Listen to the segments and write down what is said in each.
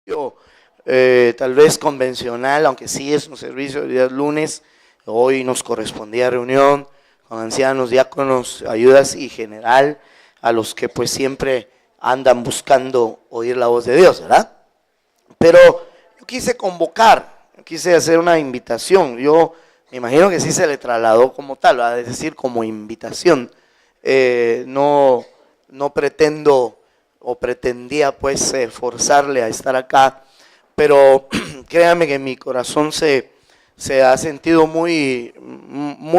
Tal vez convencional, aunque sí es un servicio de días lunes. Hoy nos correspondía reunión con ancianos, diáconos, ayudas y general, a los que pues siempre andan buscando oír la voz de Dios, ¿verdad? Pero yo quise convocar, quise hacer una invitación. Yo me imagino que sí se le trasladó como tal, ¿verdad? Es decir, como invitación. No pretendo o pretendía pues forzarle a estar acá, pero créanme que mi corazón se ha sentido muy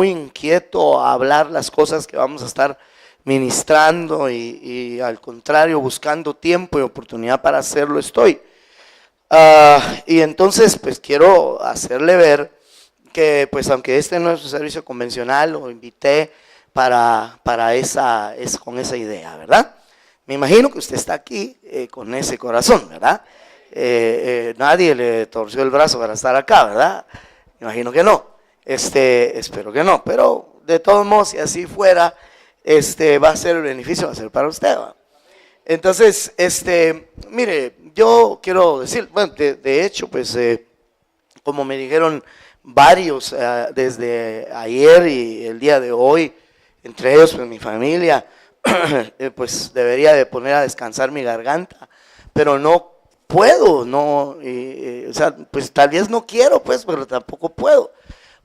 inquieto a hablar las cosas que vamos a estar ministrando y al contrario, buscando tiempo y oportunidad para hacerlo estoy. Y entonces pues quiero hacerle ver que pues aunque este no es un servicio convencional, lo invité con esa idea, ¿verdad? Me imagino que usted está aquí con ese corazón, ¿verdad? Nadie le torció el brazo para estar acá, ¿verdad? Me imagino que no. Espero que no, pero de todos modos, si así fuera, va a ser el beneficio, va a ser para usted, ¿va? Entonces, mire, yo quiero decir, bueno, de hecho, pues, como me dijeron varios desde ayer y el día de hoy, entre ellos pues mi familia, pues debería de poner a descansar mi garganta, pero no puedo, no, o sea, pues tal vez no quiero, pues, pero tampoco puedo,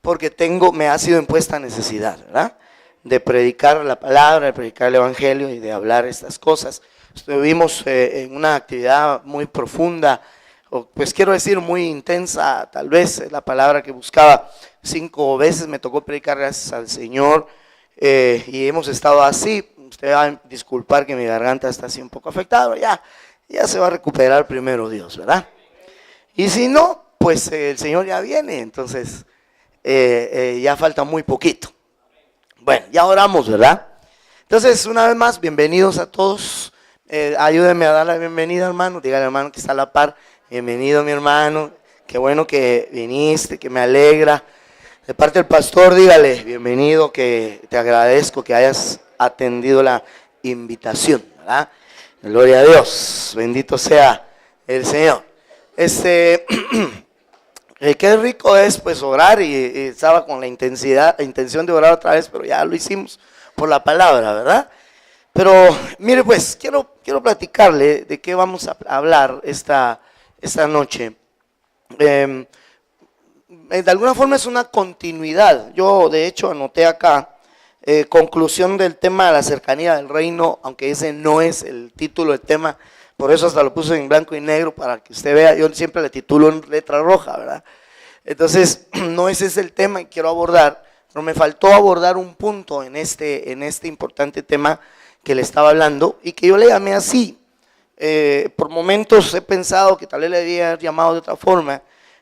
porque me ha sido impuesta necesidad, ¿verdad? De predicar la palabra, de predicar el evangelio y de hablar estas cosas. Estuvimos en una actividad muy profunda, o pues quiero decir muy intensa, tal vez es la palabra que buscaba. 5 veces me tocó predicar, gracias al Señor, y hemos estado así. Usted va a disculpar que mi garganta está así un poco afectada, ya se va a recuperar primero Dios, ¿verdad? Y si no, pues el Señor ya viene, entonces ya falta muy poquito. Bueno, ya oramos, ¿verdad? Entonces, una vez más, bienvenidos a todos. Ayúdenme a dar la bienvenida, hermano. Dígale, hermano, que está a la par. Bienvenido, mi hermano. Qué bueno que viniste, que me alegra. De parte del pastor, dígale, bienvenido, que te agradezco que hayas atendido la invitación, ¿verdad? Gloria a Dios, bendito sea el Señor. Qué rico es pues orar y estaba con la intención de orar otra vez, pero ya lo hicimos por la palabra, ¿verdad? Pero mire pues, quiero platicarle de qué vamos a hablar esta noche. De alguna forma es una continuidad. Yo de hecho anoté acá, conclusión del tema de la cercanía del reino, aunque ese no es el título del tema, por eso hasta lo puse en blanco y negro para que usted vea. Yo siempre le titulo en letra roja, ¿verdad? Entonces, no ese es el tema que quiero abordar, pero me faltó abordar un punto en este importante tema que le estaba hablando y que yo le llamé así. Por momentos he pensado que tal vez le había llamado de otra forma,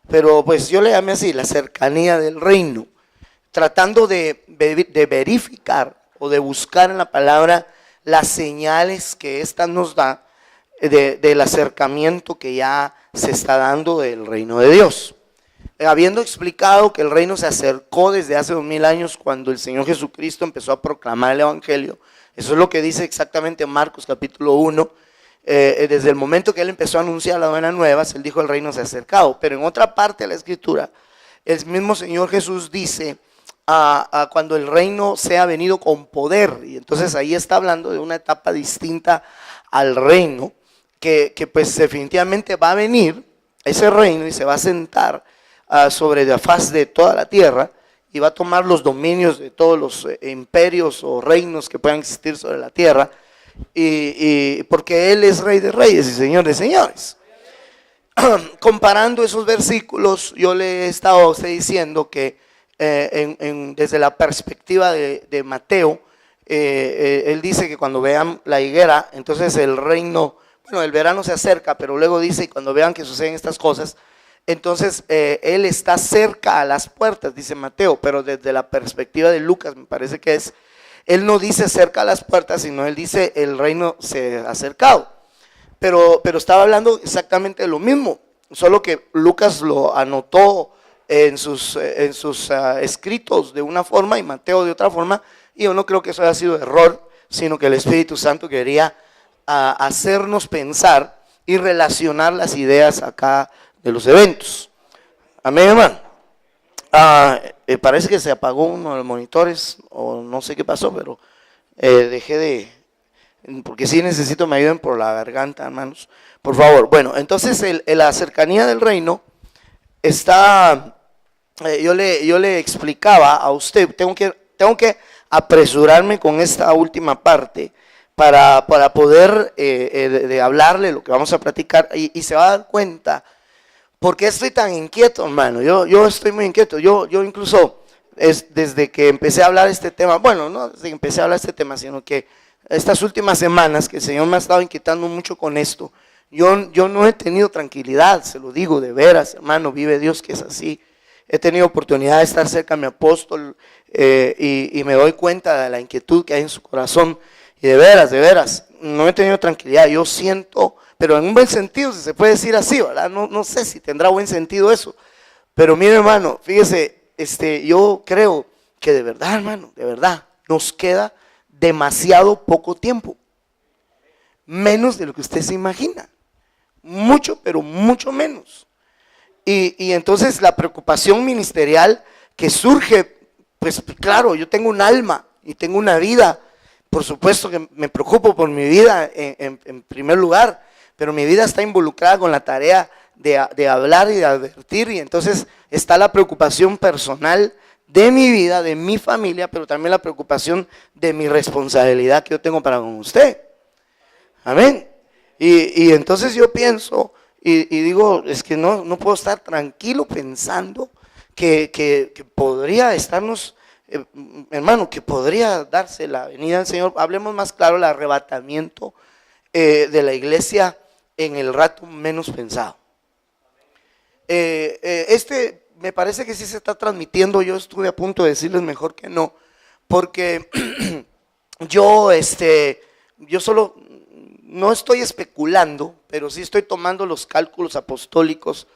pero pues yo le llamé así, la cercanía del reino, tratando de verificar o de buscar en la palabra las señales que ésta nos da del acercamiento que ya se está dando del reino de Dios. Habiendo explicado que el reino se acercó desde hace 2000 años cuando el Señor Jesucristo empezó a proclamar el evangelio. Eso es lo que dice exactamente Marcos capítulo 1. Desde el momento que él empezó a anunciar las buenas nuevas, él dijo el reino se ha acercado. Pero en otra parte de la escritura, el mismo Señor Jesús dice cuando el reino sea venido con poder. Y entonces ahí está hablando de una etapa distinta al reino, que pues definitivamente va a venir ese reino y se va a sentar sobre la faz de toda la tierra y va a tomar los dominios de todos los imperios o reinos que puedan existir sobre la tierra, y porque Él es Rey de Reyes y Señor de Señores. Comparando esos versículos, yo le he estado a usted diciendo que desde la perspectiva de Mateo, él dice que cuando vean la higuera, entonces el reino, bueno, el verano se acerca, pero luego dice, y cuando vean que suceden estas cosas, entonces él está cerca a las puertas, dice Mateo, pero desde la perspectiva de Lucas me parece que él no dice cerca a las puertas, sino él dice el reino se ha acercado. Pero estaba hablando exactamente de lo mismo, solo que Lucas lo anotó en sus escritos de una forma y Mateo de otra forma, y yo no creo que eso haya sido error, sino que el Espíritu Santo quería hacernos pensar y relacionar las ideas acá de los eventos. Amén, hermano. Parece que se apagó uno de los monitores o no sé qué pasó, pero dejé de, porque sí necesito me ayuden por la garganta, hermanos, por favor. Bueno, entonces la cercanía del reino está, yo le explicaba a usted, tengo que apresurarme con esta última parte para poder de hablarle lo que vamos a platicar y se va a dar cuenta. ¿Por qué estoy tan inquieto, hermano? Yo estoy muy inquieto. Yo incluso, desde que empecé a hablar este tema, bueno, no desde que empecé a hablar este tema, sino que estas últimas semanas que el Señor me ha estado inquietando mucho con esto, yo no he tenido tranquilidad, se lo digo de veras, hermano, vive Dios que es así. He tenido oportunidad de estar cerca de mi apóstol y me doy cuenta de la inquietud que hay en su corazón. Y de veras, no he tenido tranquilidad. Yo siento, pero en un buen sentido, si se puede decir así, ¿verdad? No sé si tendrá buen sentido eso. Pero mire, hermano, fíjese, yo creo que de verdad, hermano, de verdad, nos queda demasiado poco tiempo. Menos de lo que usted se imagina. Mucho, pero mucho menos. Y entonces la preocupación ministerial que surge, pues claro, yo tengo un alma y tengo una vida. Por supuesto que me preocupo por mi vida en primer lugar, pero mi vida está involucrada con la tarea de hablar y de advertir, y entonces está la preocupación personal de mi vida, de mi familia, pero también la preocupación de mi responsabilidad que yo tengo para con usted. Amén. Y entonces yo pienso y digo, es que no puedo estar tranquilo pensando que podría estarnos... hermano, que podría darse la venida del Señor, hablemos más claro, el arrebatamiento de la iglesia en el rato menos pensado. Me parece que sí se está transmitiendo. Yo estuve a punto de decirles mejor que no, porque yo solo no estoy especulando, pero sí estoy tomando los cálculos apostólicos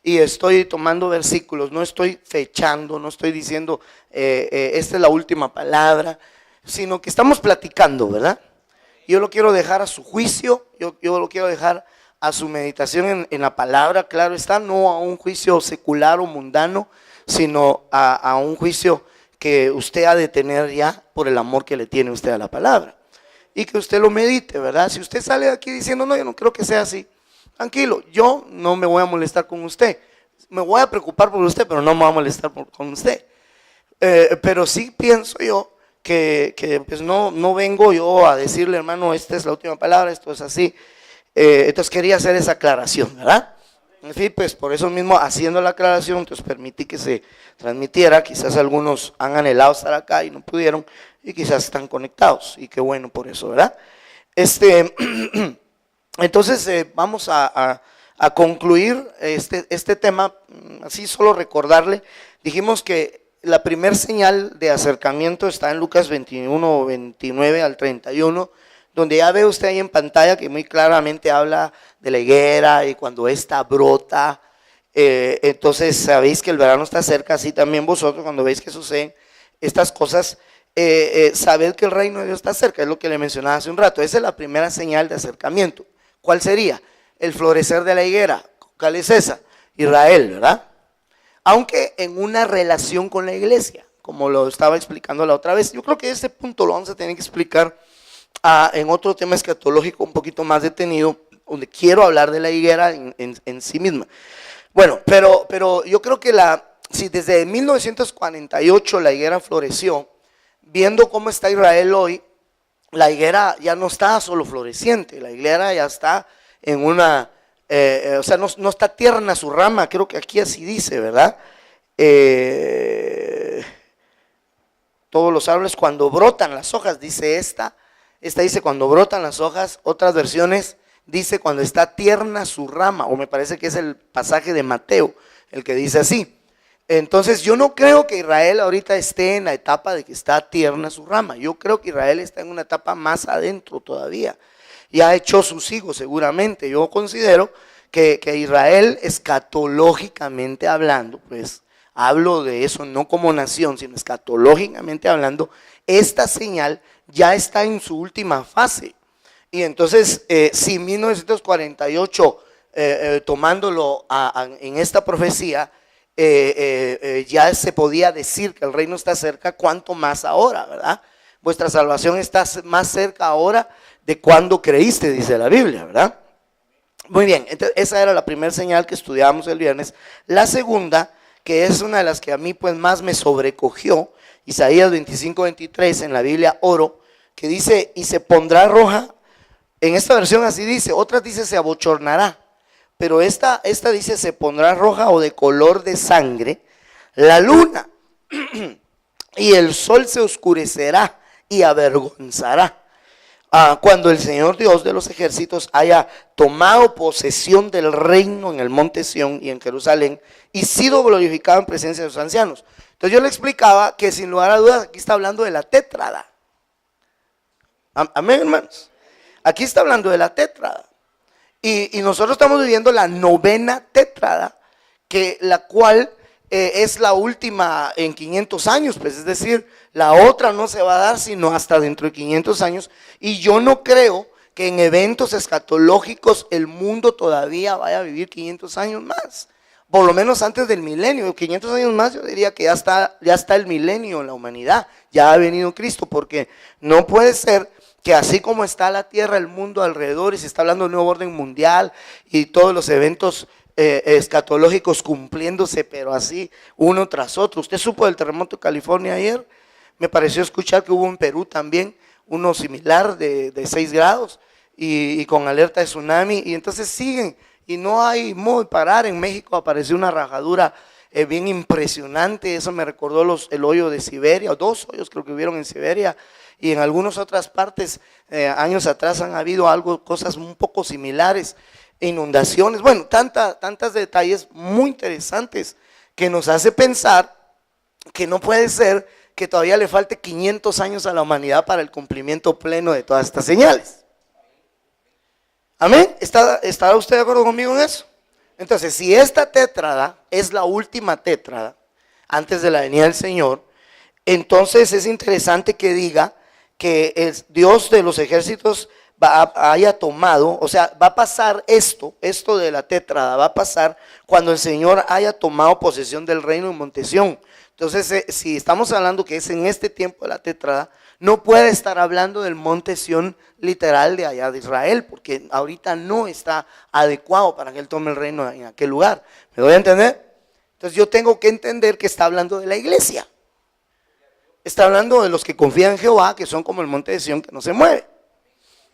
y estoy tomando versículos, no estoy fechando, no estoy diciendo esta es la última palabra, sino que estamos platicando, ¿verdad? Yo lo quiero dejar a su juicio, yo lo quiero dejar a su meditación en la palabra, claro está, no a un juicio secular o mundano, sino a un juicio que usted ha de tener ya por el amor que le tiene usted a la palabra. Y que usted lo medite, ¿verdad? Si usted sale de aquí diciendo, no, yo no creo que sea así, tranquilo, yo no me voy a molestar con usted. Me voy a preocupar por usted, pero no me voy a molestar con usted. Pero sí pienso yo que pues no vengo yo a decirle, hermano, esta es la última palabra, esto es así. Entonces quería hacer esa aclaración, ¿verdad? En fin, pues por eso mismo, haciendo la aclaración, entonces permití que se transmitiera. Quizás algunos han anhelado estar acá y no pudieron, y quizás están conectados, y qué bueno por eso, ¿verdad? Entonces vamos a concluir este tema, así solo recordarle. Dijimos que la primer señal de acercamiento está en Lucas 21, 29 al 31, donde ya ve usted ahí en pantalla que muy claramente habla de la higuera y cuando esta brota. Entonces sabéis que el verano está cerca, así también vosotros cuando veis que suceden estas cosas, sabed que el reino de Dios está cerca, es lo que le mencionaba hace un rato. Esa es la primera señal de acercamiento. ¿Cuál sería? El florecer de la higuera. ¿Cuál es esa? Israel, ¿verdad? Aunque en una relación con la iglesia, como lo estaba explicando la otra vez. Yo creo que ese punto lo vamos a tener que explicar en otro tema escatológico un poquito más detenido, donde quiero hablar de la higuera en sí misma. Bueno, pero yo creo que si desde 1948 la higuera floreció, viendo cómo está Israel hoy, la higuera ya no está solo floreciente, la higuera ya está en una, o sea, no está tierna su rama, creo que aquí así dice, ¿verdad? Todos los árboles cuando brotan las hojas, dice esta dice cuando brotan las hojas, otras versiones dice cuando está tierna su rama, o me parece que es el pasaje de Mateo, el que dice así. Entonces yo no creo que Israel ahorita esté en la etapa de que está tierna su rama. Yo creo que Israel está en una etapa más adentro todavía. Ya ha hecho sus hijos seguramente. Yo considero que Israel, escatológicamente hablando, pues hablo de eso no como nación, sino escatológicamente hablando, esta señal ya está en su última fase. Y entonces, si 1948, tomándolo en esta profecía, ya se podía decir que el reino está cerca, ¿cuánto más ahora, verdad? Vuestra salvación está más cerca ahora de cuando creíste, dice la Biblia, ¿verdad? Muy bien, entonces esa era la primera señal que estudiábamos el viernes. La segunda, que es una de las que a mí pues más me sobrecogió, Isaías 25:23 en la Biblia oro, que dice, y se pondrá roja. En esta versión así dice, otras dice se abochornará, pero esta dice se pondrá roja o de color de sangre, la luna y el sol se oscurecerá y avergonzará. Cuando el Señor Dios de los ejércitos haya tomado posesión del reino en el monte Sión y en Jerusalén y sido glorificado en presencia de sus ancianos. Entonces yo le explicaba que sin lugar a dudas aquí está hablando de la tétrada. Amén, hermanos. Aquí está hablando de la tétrada. Y nosotros estamos viviendo la novena tétrada, que la cual es la última en 500 años, pues es decir, la otra no se va a dar sino hasta dentro de 500 años. Y yo no creo que en eventos escatológicos el mundo todavía vaya a vivir 500 años más. Por lo menos antes del milenio, 500 años más yo diría que ya está el milenio en la humanidad, ya ha venido Cristo, porque no puede ser que así como está la tierra, el mundo alrededor, y se está hablando de un nuevo orden mundial y todos los eventos escatológicos cumpliéndose, pero así uno tras otro. ¿Usted supo del terremoto de California ayer? Me pareció escuchar que hubo en Perú también uno similar de 6 grados y con alerta de tsunami, y entonces siguen y no hay modo de parar. En México apareció una rajadura bien impresionante, eso me recordó el hoyo de Siberia, 2 hoyos creo que hubieron en Siberia, y en algunas otras partes años atrás han habido cosas un poco similares, inundaciones, bueno, tantos detalles muy interesantes que nos hace pensar que no puede ser que todavía le falte 500 años a la humanidad para el cumplimiento pleno de todas estas señales. ¿Amén? ¿Está usted de acuerdo conmigo en eso? Entonces, si esta tétrada es la última tétrada antes de la venida del Señor, entonces es interesante que diga que el Dios de los ejércitos haya tomado, o sea, va a pasar esto de la tétrada, va a pasar cuando el Señor haya tomado posesión del reino en Monte Sión. Entonces, si estamos hablando que es en este tiempo de la tétrada, no puede estar hablando del monte Sión literal de allá de Israel, porque ahorita no está adecuado para que él tome el reino en aquel lugar. ¿Me doy a entender? Entonces yo tengo que entender que está hablando de la iglesia. Está hablando de los que confían en Jehová, que son como el monte de Sión que no se mueve.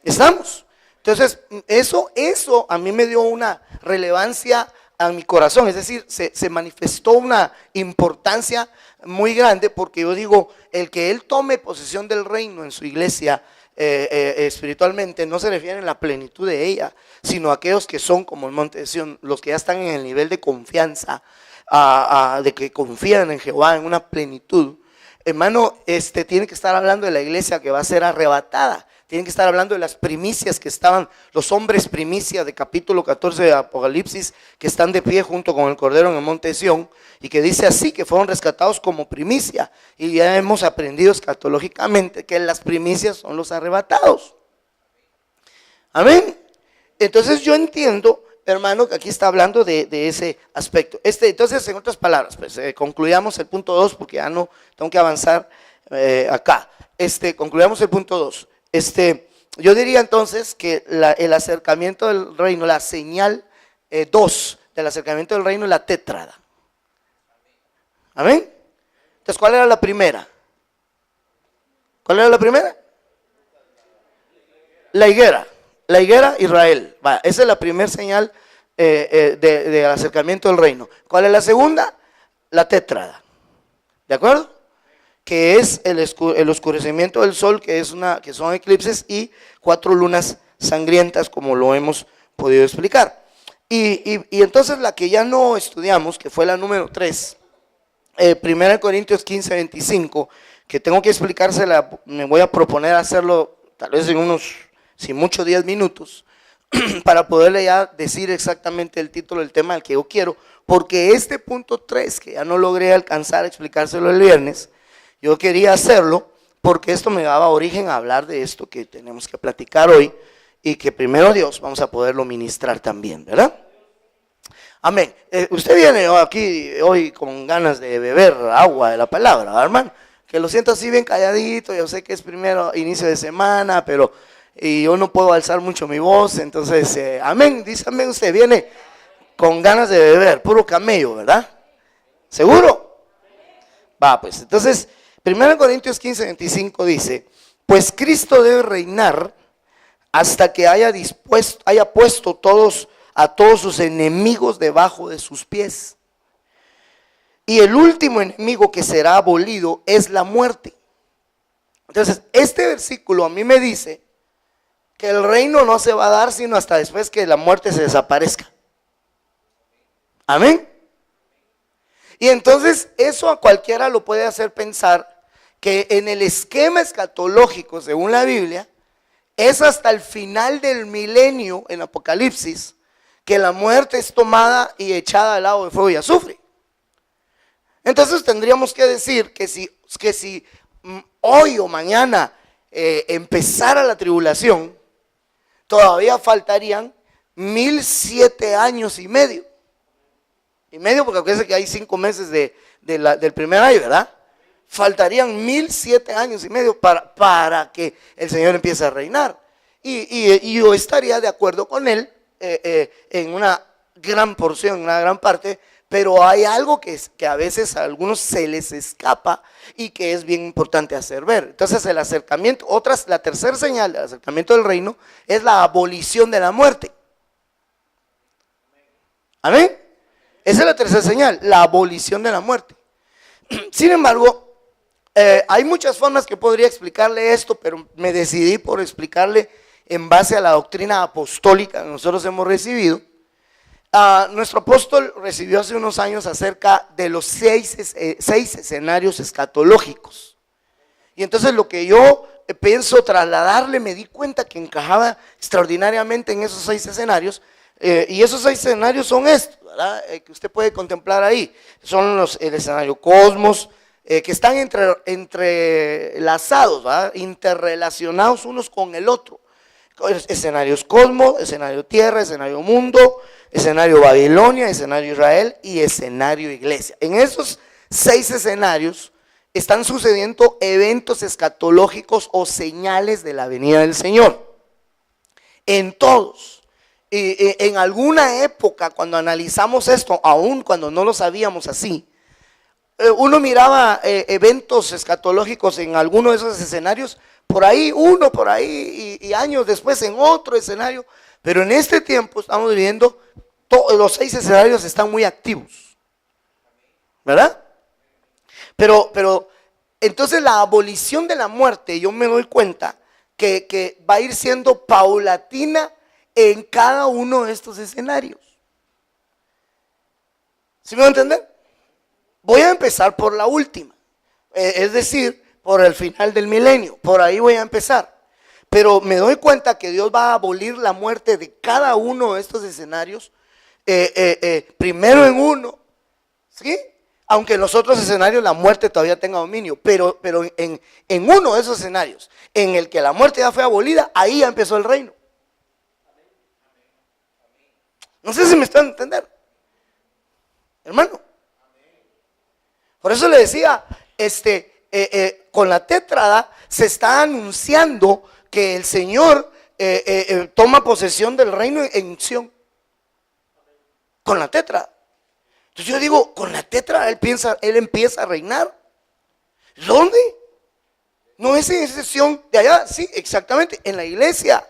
¿Estamos? Entonces eso a mí me dio una relevancia a mi corazón, es decir, se manifestó una importancia muy grande, porque yo digo, el que él tome posesión del reino en su iglesia espiritualmente no se refiere en la plenitud de ella, sino a aquellos que son como el monte de Sión, los que ya están en el nivel de confianza, de que confían en Jehová en una plenitud. Hermano, tiene que estar hablando de la iglesia que va a ser arrebatada. Tienen que estar hablando de las primicias que estaban, los hombres primicia de capítulo 14 de Apocalipsis, que están de pie junto con el Cordero en el monte Sión, y que dice así, que fueron rescatados como primicia. Y ya hemos aprendido escatológicamente que las primicias son los arrebatados. Amén. Entonces yo entiendo, hermano, que aquí está hablando de ese aspecto. Entonces, en otras palabras, pues concluyamos el punto 2, porque ya no tengo que avanzar acá. Concluyamos el punto 2. Yo diría entonces que el acercamiento del reino, la señal 2 del acercamiento del reino es la tétrada. Amén. Entonces, ¿cuál era la primera? ¿Cuál era la primera? La higuera Israel. Esa es la primera señal del acercamiento del reino. ¿Cuál es la segunda? La tétrada. ¿De acuerdo? Que es el oscurecimiento del sol, que son eclipses, y 4 lunas sangrientas, como lo hemos podido explicar. Y entonces la que ya no estudiamos, que fue la número 3, 1 Corintios 15:25, que tengo que explicársela, me voy a proponer hacerlo tal vez en unos, si mucho, 10 minutos, para poderle ya decir exactamente el título del tema al que yo quiero, porque este punto 3, que ya no logré alcanzar a explicárselo el viernes, yo quería hacerlo porque esto me daba origen a hablar de esto que tenemos que platicar hoy, y que primero Dios vamos a poderlo ministrar también, ¿verdad? Amén. Usted viene aquí hoy con ganas de beber agua de la palabra, ¿verdad, hermano? Que lo siento así bien calladito. Yo sé que es primero inicio de semana, pero y yo no puedo alzar mucho mi voz. Entonces, amén, dice amén. Usted viene con ganas de beber, puro camello, ¿verdad? ¿Seguro? Va, pues, entonces, 1 Corintios 15:25 dice: pues Cristo debe reinar hasta que haya puesto a todos sus enemigos debajo de sus pies. Y el último enemigo que será abolido es la muerte. Entonces, este versículo a mí me dice que el reino no se va a dar sino hasta después que la muerte se desaparezca. Amén. Y entonces eso a cualquiera lo puede hacer pensar que en el esquema escatológico, según la Biblia, es hasta el final del milenio en Apocalipsis que la muerte es tomada y echada al lago de fuego y azufre. Entonces tendríamos que decir que si hoy o mañana empezara la tribulación, todavía faltarían 1007 años y medio. Y medio porque acuérdense que hay 5 meses del primer año, ¿verdad? Faltarían 1007 años y medio para que el Señor empiece a reinar. Y yo estaría de acuerdo con él en una gran porción, en una gran parte, pero hay algo que a veces a algunos se les escapa y que es bien importante hacer ver. Entonces el acercamiento, la tercera señal del acercamiento del reino es la abolición de la muerte. Amén. Esa es la tercera señal, la abolición de la muerte. Sin embargo, hay muchas formas que podría explicarle esto, pero me decidí por explicarle en base a la doctrina apostólica que nosotros hemos recibido. Nuestro apóstol recibió hace unos años acerca de los 6 escenarios escatológicos. Y entonces lo que yo pienso trasladarle, me di cuenta que encajaba extraordinariamente en esos 6 escenarios. Y esos 6 escenarios son estos, ¿verdad? Que usted puede contemplar ahí. Son el escenario cosmos, que están entrelazados, ¿verdad? Interrelacionados unos con el otro. Escenarios cosmos, escenario tierra, escenario mundo, escenario Babilonia, escenario Israel y escenario iglesia. En esos 6 escenarios están sucediendo eventos escatológicos o señales de la venida del Señor. En todos. Y en alguna época, cuando analizamos esto, aún cuando no lo sabíamos así, uno miraba eventos escatológicos en alguno de esos escenarios, por ahí uno, por ahí, y años después en otro escenario. Pero en este tiempo estamos viviendo, los 6 escenarios están muy activos, ¿verdad? Pero entonces la abolición de la muerte, yo me doy cuenta que va a ir siendo paulatina en cada uno de estos escenarios. ¿Sí me va a entender? Voy a empezar por la última, es decir, por el final del milenio, por ahí voy a empezar. Pero me doy cuenta que Dios va a abolir la muerte de cada uno de estos escenarios, primero en uno, ¿sí? Aunque en los otros escenarios la muerte todavía tenga dominio, pero en uno de esos escenarios, en el que la muerte ya fue abolida, ahí ya empezó el reino. No sé si me están entendiendo, hermano. Por eso le decía, con la tétrada se está anunciando que el Señor toma posesión del reino en Sión. Con la tétrada. Entonces yo digo, con la tétrada él empieza a reinar. ¿Dónde? No es en esa Sión de allá, sí, exactamente, en la iglesia.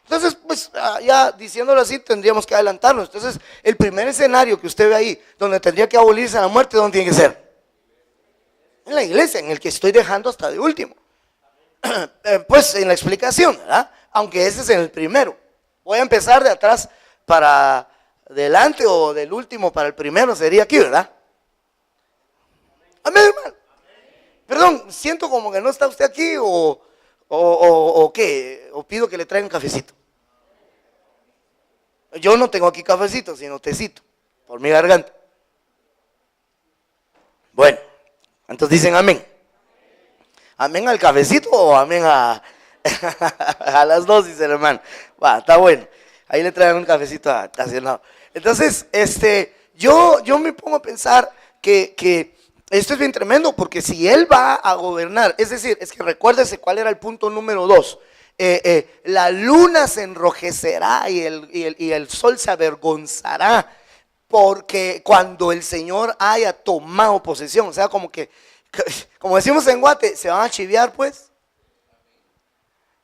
Entonces, pues ya diciéndolo así, tendríamos que adelantarnos. Entonces, el primer escenario que usted ve ahí, donde tendría que abolirse la muerte, ¿dónde tiene que ser? En la iglesia, en el que estoy dejando hasta de último. Pues en la explicación, ¿verdad? Aunque ese es en el primero. Voy a empezar de atrás para adelante o del último para el primero, sería aquí, ¿verdad? Amén, hermano. Perdón, siento como que no está usted aquí o qué, o pido que le traigan cafecito. Yo no tengo aquí cafecito, sino tecito, por mi garganta. Bueno, entonces dicen amén. ¿Amén al cafecito o amén a A las 2 dice el hermano. Va, está bueno. Ahí le traen un cafecito a Estacionado. Entonces, yo me pongo a pensar que esto es bien tremendo, porque si él va a gobernar, es decir, es que recuérdese cuál era el punto número 2. La luna se enrojecerá y el sol se avergonzará, porque cuando el Señor haya tomado posesión, o sea, como decimos en Guate, se van a chiviar pues.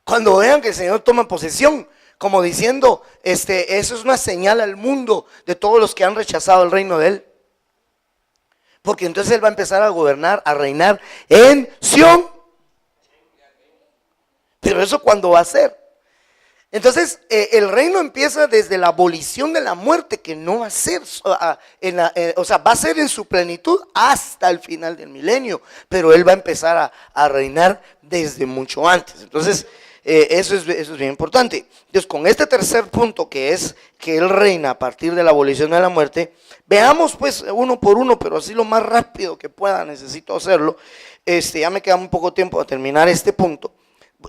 Cuando vean que el Señor toma posesión, como diciendo, eso es una señal al mundo de todos los que han rechazado el reino de Él. Porque entonces Él va a empezar a gobernar, a reinar en Sión. Pero eso ¿cuándo va a ser? Entonces el reino empieza desde la abolición de la muerte, que no va a ser, o sea, va a ser en su plenitud hasta el final del milenio. Pero Él va a empezar a reinar desde mucho antes. Entonces eso es bien importante. Entonces, con este tercer punto, que es que Él reina a partir de la abolición de la muerte, veamos pues uno por uno, pero así lo más rápido que pueda, necesito hacerlo. Ya me queda muy poco tiempo a terminar este punto.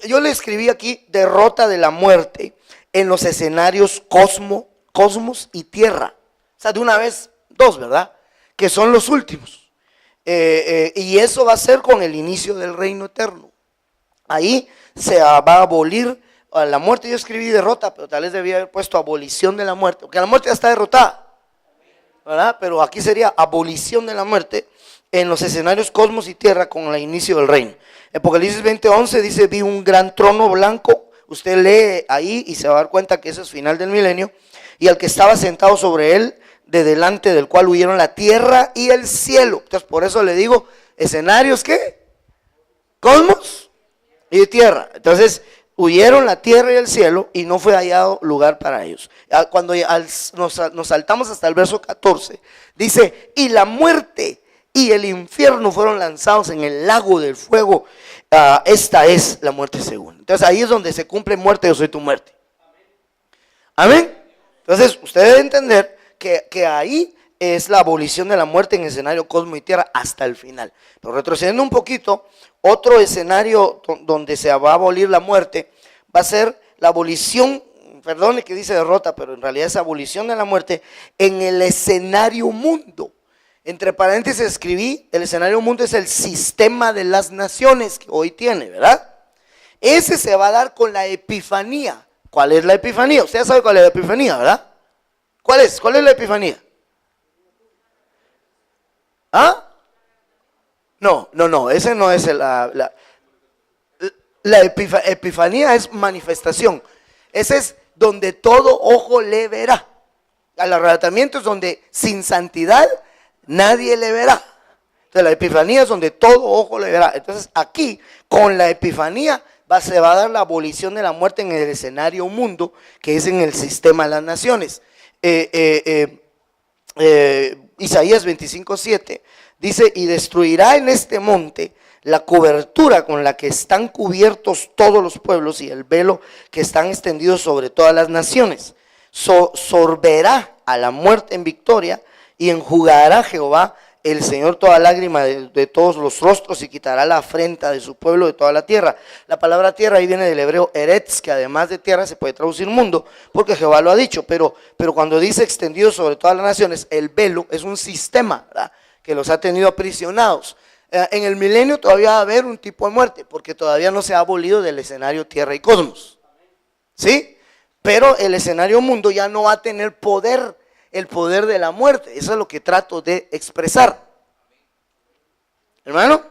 Yo le escribí aquí: derrota de la muerte en los escenarios cosmos y tierra. O sea, de una vez, dos, ¿verdad? Que son los últimos. Y eso va a ser con el inicio del reino eterno. Ahí se va a abolir la muerte. Yo escribí derrota, pero tal vez debía haber puesto abolición de la muerte, porque la muerte ya está derrotada, ¿verdad? Pero aquí sería abolición de la muerte en los escenarios cosmos y tierra con el inicio del reino. Apocalipsis 20:11 dice: vi un gran trono blanco. Usted lee ahí y se va a dar cuenta que eso es final del milenio. Y al que estaba sentado sobre él, de delante del cual huyeron la tierra y el cielo. Entonces, por eso le digo, escenarios, ¿qué? Cosmos y tierra. Entonces, huyeron la tierra y el cielo y no fue hallado lugar para ellos. Cuando nos saltamos hasta el verso 14, dice: y la muerte y el infierno fueron lanzados en el lago del fuego. Esta es la muerte segunda. Entonces ahí es donde se cumple: muerte, yo soy tu muerte. Amén. Entonces usted debe entender que ahí es la abolición de la muerte en el escenario cosmos y tierra hasta el final. Pero retrocediendo un poquito, otro escenario donde se va a abolir la muerte va a ser la abolición, perdone que dice derrota, pero en realidad es abolición de la muerte en el escenario mundo. Entre paréntesis escribí: el escenario mundo es el sistema de las naciones que hoy tiene, ¿verdad? Ese se va a dar con la epifanía. ¿Cuál es la epifanía? Usted sabe cuál es la epifanía, ¿verdad? ¿Cuál es la epifanía? ¿Ah? No, ese no es epifanía es manifestación. Ese es donde todo ojo le verá. El arrebatamiento es donde sin santidad nadie le verá. Entonces la epifanía es donde todo ojo le verá. Entonces aquí, con la epifanía, se va a dar la abolición de la muerte en el escenario mundo, que es en el sistema de las naciones. Isaías 25:7 dice: y destruirá en este monte la cobertura con la que están cubiertos todos los pueblos y el velo que están extendidos sobre todas las naciones. Sorberá a la muerte en victoria, y enjugará Jehová el Señor toda lágrima de todos los rostros, y quitará la afrenta de su pueblo de toda la tierra. La palabra tierra ahí viene del hebreo eretz, que además de tierra se puede traducir mundo, porque Jehová lo ha dicho. Pero cuando dice extendido sobre todas las naciones, el velo es un sistema, ¿verdad?, que los ha tenido aprisionados. En el milenio todavía va a haber un tipo de muerte, porque todavía no se ha abolido del escenario tierra y cosmos, ¿sí? Pero el escenario mundo ya no va a tener poder, el poder de la muerte. Eso es lo que trato de expresar, hermano.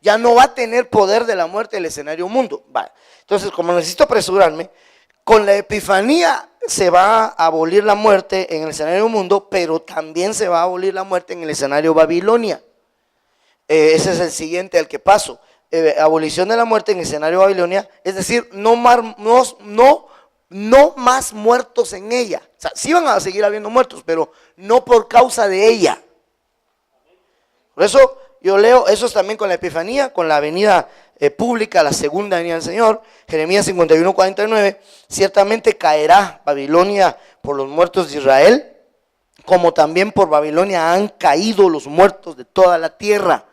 Ya no va a tener poder de la muerte el escenario mundo. Vale. Entonces, como necesito apresurarme, con la epifanía se va a abolir la muerte en el escenario mundo, pero también se va a abolir la muerte en el escenario Babilonia. Ese es el siguiente al que paso. Abolición de la muerte en el escenario Babilonia, es decir, no más muertos en ella. O sea, sí van a seguir habiendo muertos, pero no por causa de ella. Por eso yo leo, eso es también con la epifanía, con la venida pública, la segunda venida del Señor. Jeremías 51:49, ciertamente caerá Babilonia por los muertos de Israel, como también por Babilonia han caído los muertos de toda la tierra.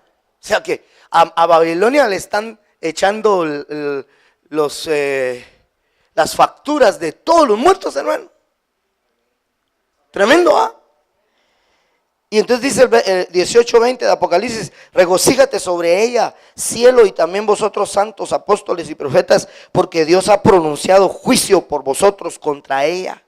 O sea que a Babilonia le están echando las facturas de todos los muertos, hermano. Tremendo, ¿ah? Y entonces dice el 18:20 de Apocalipsis: regocíjate sobre ella, cielo, y también vosotros, santos, apóstoles y profetas, porque Dios ha pronunciado juicio por vosotros contra ella.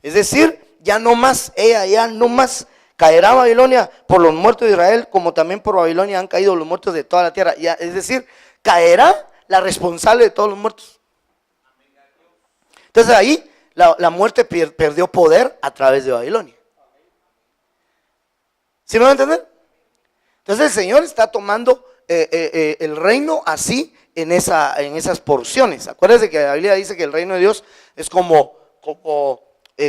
Es decir, ya no más, ella ya no más. Caerá Babilonia por los muertos de Israel, como también por Babilonia han caído los muertos de toda la tierra. Ya, es decir, caerá la responsable de todos los muertos. Entonces ahí la muerte perdió poder a través de Babilonia. ¿Sí me van a entender? Entonces el Señor está tomando el reino así en esas porciones. Acuérdense que la Biblia dice que el reino de Dios es como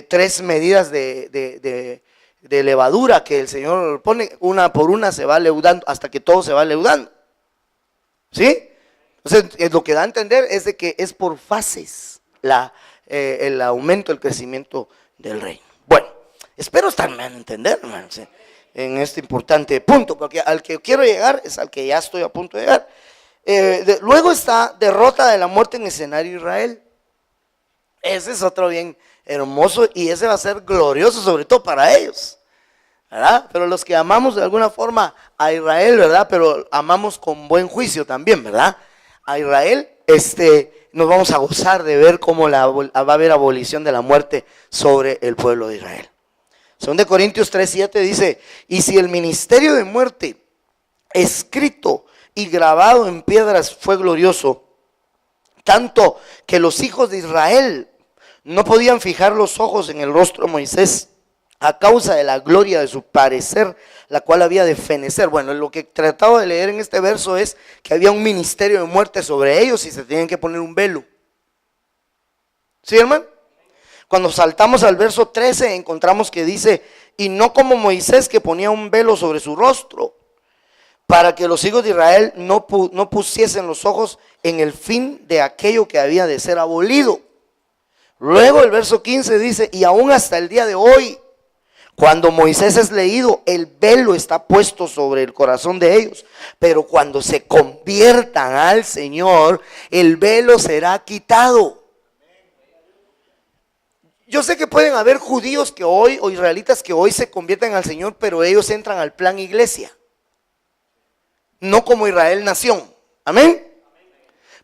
3 medidas de levadura que el Señor pone, una por una se va leudando hasta que todo se va leudando. ¿Sí? Entonces lo que da a entender es de que es por fases el aumento, el crecimiento del reino. Bueno, espero estarme a entender, hermanos, en este importante punto, porque al que quiero llegar es al que ya estoy a punto de llegar. Luego está derrota de la muerte en escenario Israel. Ese es otro bien hermoso y ese va a ser glorioso, sobre todo para ellos, ¿verdad? Pero los que amamos de alguna forma a Israel, ¿verdad? Pero amamos con buen juicio también, ¿verdad? A Israel, nos vamos a gozar de ver cómo va a haber abolición de la muerte sobre el pueblo de Israel. 2 Corintios 3:7 dice: y si el ministerio de muerte escrito y grabado en piedras fue glorioso, tanto que los hijos de Israel no podían fijar los ojos en el rostro de Moisés a causa de la gloria de su parecer, la cual había de fenecer. Bueno, lo que trataba de leer en este verso es que había un ministerio de muerte sobre ellos y se tenían que poner un velo. ¿Sí, hermano? Cuando saltamos al verso 13 encontramos que dice: y no como Moisés, que ponía un velo sobre su rostro, para que los hijos de Israel no pusiesen los ojos en el fin de aquello que había de ser abolido. Luego el verso 15 dice: y aún hasta el día de hoy, cuando Moisés es leído, el velo está puesto sobre el corazón de ellos, pero cuando se conviertan al Señor, el velo será quitado. Yo sé que pueden haber judíos que hoy, o israelitas que hoy se convierten al Señor, pero ellos entran al plan iglesia, no como Israel nación. Amén.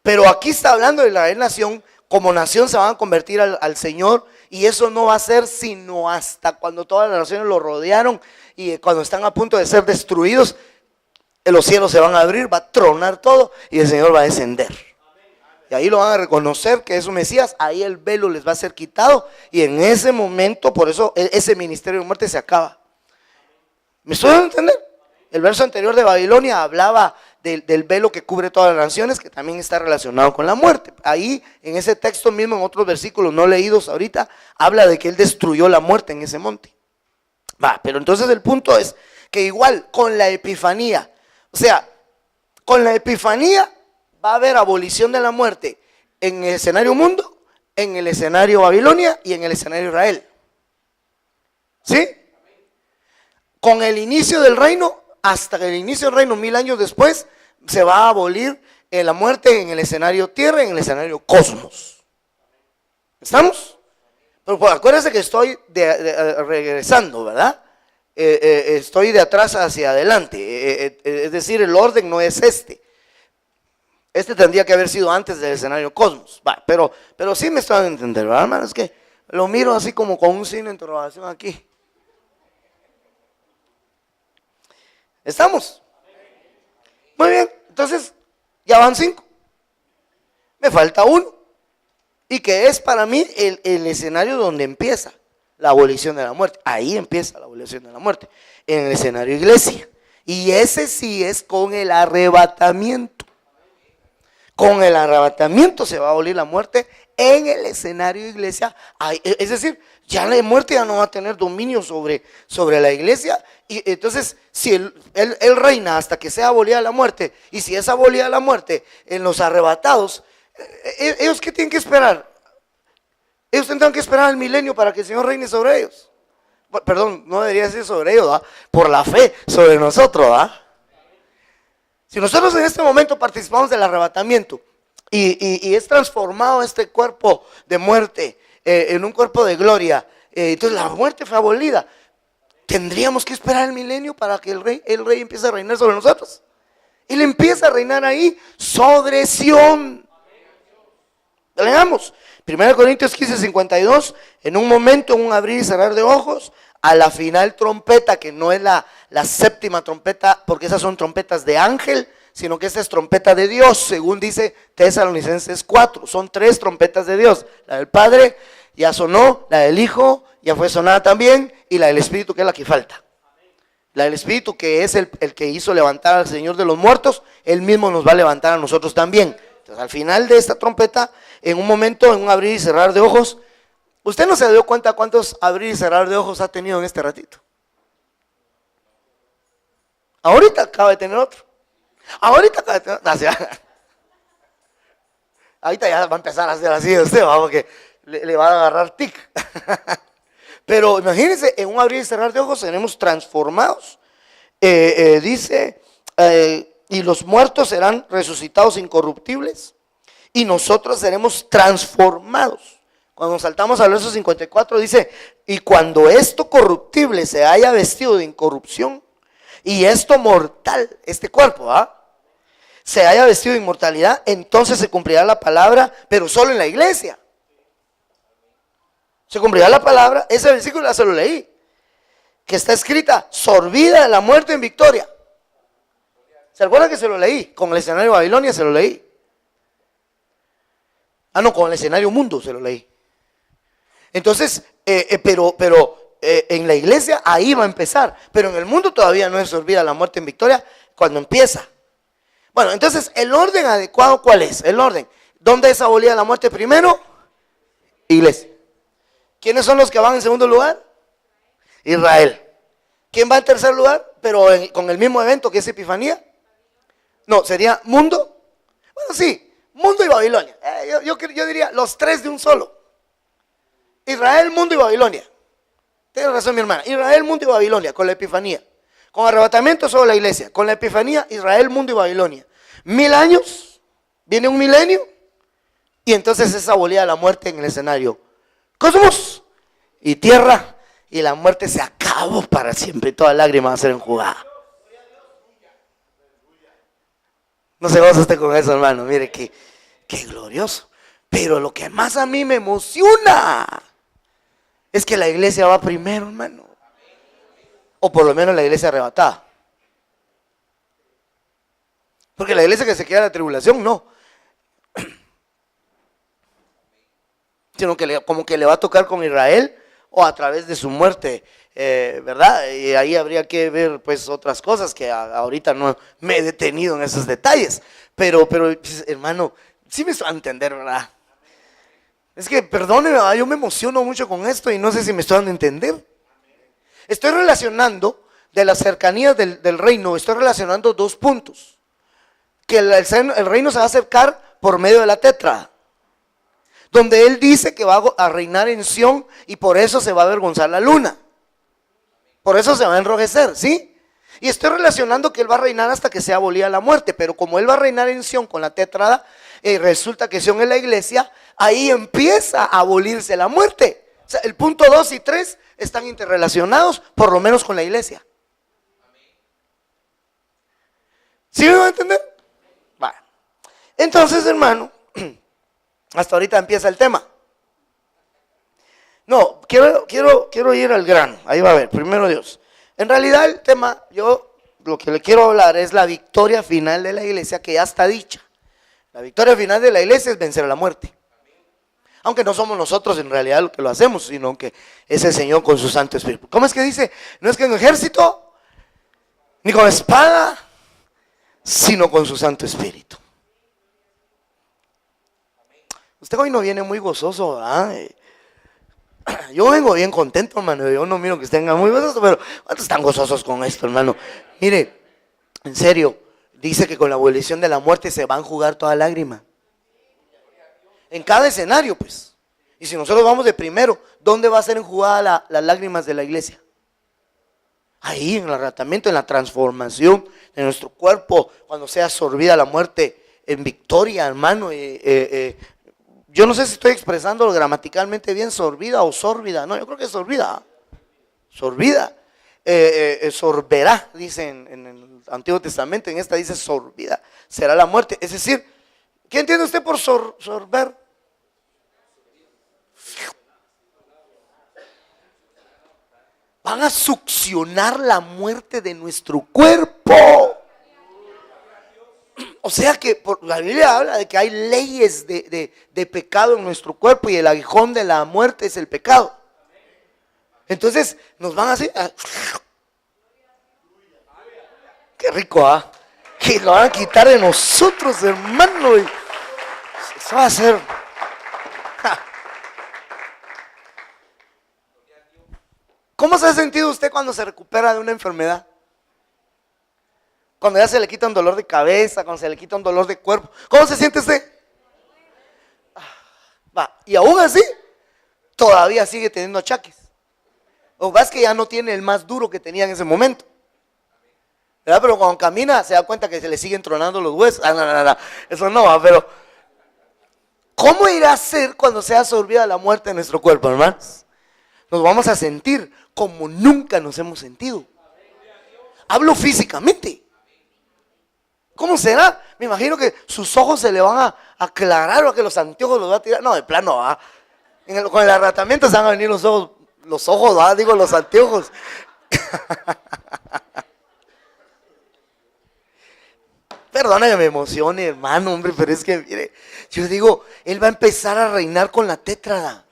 Pero aquí está hablando de Israel nación. Como nación se van a convertir al Señor, y eso no va a ser sino hasta cuando todas las naciones lo rodearon y cuando están a punto de ser destruidos, los cielos se van a abrir, va a tronar todo y el Señor va a descender. Y ahí lo van a reconocer que es su Mesías. Ahí el velo les va a ser quitado y en ese momento, por eso ese ministerio de muerte se acaba. ¿Me estoy dando a entender? El verso anterior de Babilonia hablaba del velo que cubre todas las naciones, que también está relacionado con la muerte. Ahí en ese texto mismo, en otros versículos no leídos ahorita, habla de que él destruyó la muerte en ese monte. Pero entonces el punto es que igual con la epifanía, o sea, con la epifanía va a haber abolición de la muerte en el escenario mundo, en el escenario Babilonia y en el escenario Israel. ¿Sí? Con el inicio del reino, hasta el inicio del reino, 1000 años después, se va a abolir la muerte en el escenario tierra, en el escenario cosmos. ¿Estamos? Pero pues, acuérdense que estoy regresando, ¿verdad? Estoy de atrás hacia adelante, es decir, el orden no es este. Este tendría que haber sido antes del escenario cosmos. Pero sí me están a entender, ¿verdad, hermano? Es que lo miro así como con un signo de interrogación aquí. ¿Estamos? Muy bien, entonces ya van 5. Me falta 1. Y que es para mí el escenario donde empieza la abolición de la muerte. Ahí empieza la abolición de la muerte. En el escenario iglesia. Y ese sí es con el arrebatamiento. Con el arrebatamiento se va a abolir la muerte en el escenario iglesia. Es decir, ya la muerte ya no va a tener dominio sobre la iglesia. Y entonces, si él reina hasta que sea abolida la muerte, y si es abolida la muerte en los arrebatados, ¿ellos qué tienen que esperar? Ellos tendrán que esperar el milenio para que el Señor reine sobre ellos. Perdón, no debería ser sobre ellos, ¿verdad? Por la fe sobre nosotros, ¿verdad? Si nosotros en este momento participamos del arrebatamiento y es transformado este cuerpo de muerte en un cuerpo de gloria. Entonces la muerte fue abolida. ¿Tendríamos que esperar el milenio para que el rey empiece a reinar sobre nosotros? Él empieza a reinar ahí sobre Sión. Leamos 1 Corintios 15:52. En un momento, en un abrir y cerrar de ojos, a la final trompeta, que no es la séptima trompeta, porque esas son trompetas de ángel, sino que esta es trompeta de Dios, según dice Tesalonicenses 4. Son 3 trompetas de Dios. La del Padre ya sonó, la del Hijo ya fue sonada también, y la del Espíritu, que es la que falta. La del Espíritu, que es el que hizo levantar al Señor de los muertos, Él mismo nos va a levantar a nosotros también. Entonces, al final de esta trompeta, en un momento, en un abrir y cerrar de ojos, ¿usted no se dio cuenta cuántos abrir y cerrar de ojos ha tenido en este ratito? Ahorita acaba de tener otro. Ahorita acaba de tener otro. Ahorita ya va a empezar a hacer así de usted, porque le va a agarrar tic. Pero imagínense, en un abrir y cerrar de ojos seremos transformados. Dice, y los muertos serán resucitados incorruptibles, y nosotros seremos transformados. Cuando saltamos al verso 54 dice, y cuando esto corruptible se haya vestido de incorrupción, y esto mortal, este cuerpo, se haya vestido de inmortalidad, entonces se cumplirá la palabra, pero solo en la iglesia. Se cumplirá la palabra, ese versículo ya se lo leí, que está escrita, sorbida la muerte en victoria. ¿Se acuerdan que se lo leí? Con el escenario Babilonia se lo leí. No, con el escenario mundo se lo leí. Entonces, pero en la iglesia ahí va a empezar, pero en el mundo todavía no es sorbida la muerte en victoria cuando empieza. Bueno, entonces, ¿el orden adecuado cuál es? El orden, ¿dónde es abolida la muerte primero? Iglesia. ¿Quiénes son los que van en segundo lugar? Israel. ¿Quién va en tercer lugar? Pero con el mismo evento que es Epifanía. No, sería mundo. Bueno, sí, mundo y Babilonia. Yo diría los 3 de un solo. Israel, mundo y Babilonia. Tiene razón mi hermana. Israel, mundo y Babilonia con la Epifanía. Con arrebatamiento solo la iglesia. Con la Epifanía, Israel, mundo y Babilonia. 1000 años, viene un milenio, y entonces es abolida la muerte en el escenario. Cosmos y tierra, y la muerte se acabó para siempre, y toda lágrima va a ser enjugada. No se goza usted con eso, hermano. Mire qué glorioso. Pero lo que más a mí me emociona es que la iglesia va primero, hermano. O por lo menos la iglesia arrebatada. Porque la iglesia que se queda en la tribulación, no. Sino que como que le va a tocar con Israel o a través de su muerte, ¿verdad? Y ahí habría que ver pues otras cosas que ahorita no me he detenido en esos detalles. Pero pues, hermano, sí me va a entender, ¿verdad? Es que, perdóneme, yo me emociono mucho con esto y no sé si me estoy dando a entender. Estoy relacionando de las cercanías del reino, estoy relacionando 2 puntos. Que el reino se va a acercar por medio de la tetra, donde él dice que va a reinar en Sión y por eso se va a avergonzar la luna. Por eso se va a enrojecer, ¿sí? Y estoy relacionando que él va a reinar hasta que sea abolida la muerte, pero como él va a reinar en Sión con la tétrada, resulta que Sión es la iglesia, ahí empieza a abolirse la muerte. O sea, el punto 2 y 3 están interrelacionados, por lo menos con la iglesia. ¿Sí me va a entender? Va. Entonces, hermano, hasta ahorita empieza el tema. No, quiero ir al grano. Ahí va a ver, primero Dios. En realidad el tema, lo que le quiero hablar es la victoria final de la iglesia, que ya está dicha. La victoria final de la iglesia es vencer a la muerte. Aunque no somos nosotros en realidad lo que lo hacemos, sino que es el Señor con su Santo Espíritu. ¿Cómo es que dice? No es que en ejército, ni con espada, sino con su Santo Espíritu. Usted hoy no viene muy gozoso, ¿verdad? Yo vengo bien contento, hermano. Yo no miro que estén muy gozosos, pero ¿cuántos están gozosos con esto, hermano? Mire, en serio, dice que con la abolición de la muerte se van a enjugar toda lágrima. En cada escenario, pues. Y si nosotros vamos de primero, ¿dónde va a ser enjugada las lágrimas de la iglesia? Ahí, en el arrebatamiento, en la transformación de nuestro cuerpo, cuando sea absorbida la muerte en victoria, hermano. Yo no sé si estoy expresándolo gramaticalmente bien, sorbida o sórbida. No, yo creo que es sorbida. Sorbida. Sorberá, dice en el Antiguo Testamento, en esta dice sorbida. Será la muerte. Es decir, ¿qué entiende usted por sorber? Van a succionar la muerte de nuestro cuerpo. O sea que la Biblia habla de que hay leyes de pecado en nuestro cuerpo y el aguijón de la muerte es el pecado. Entonces nos van a hacer, qué rico, que lo van a quitar de nosotros, hermano. Eso va a ser. ¿Cómo se ha sentido usted cuando se recupera de una enfermedad? Cuando ya se le quita un dolor de cabeza, cuando se le quita un dolor de cuerpo. ¿Cómo se siente usted? Y aún así, todavía sigue teniendo achaques. O vas que ya no tiene el más duro que tenía en ese momento. ¿Verdad? Pero cuando camina se da cuenta que se le siguen tronando los huesos. No, eso no va, pero ¿cómo irá a ser cuando sea absorbida la muerte de nuestro cuerpo, hermanos? Nos vamos a sentir como nunca nos hemos sentido. Hablo físicamente. ¿Cómo será? Me imagino que sus ojos se le van a aclarar o que los anteojos los va a tirar. No, de plano, con el arratamiento se van a venir los ojos, los anteojos. Perdona que me emocione, hermano, hombre, pero es que, mire, yo digo, él va a empezar a reinar con la tétrada.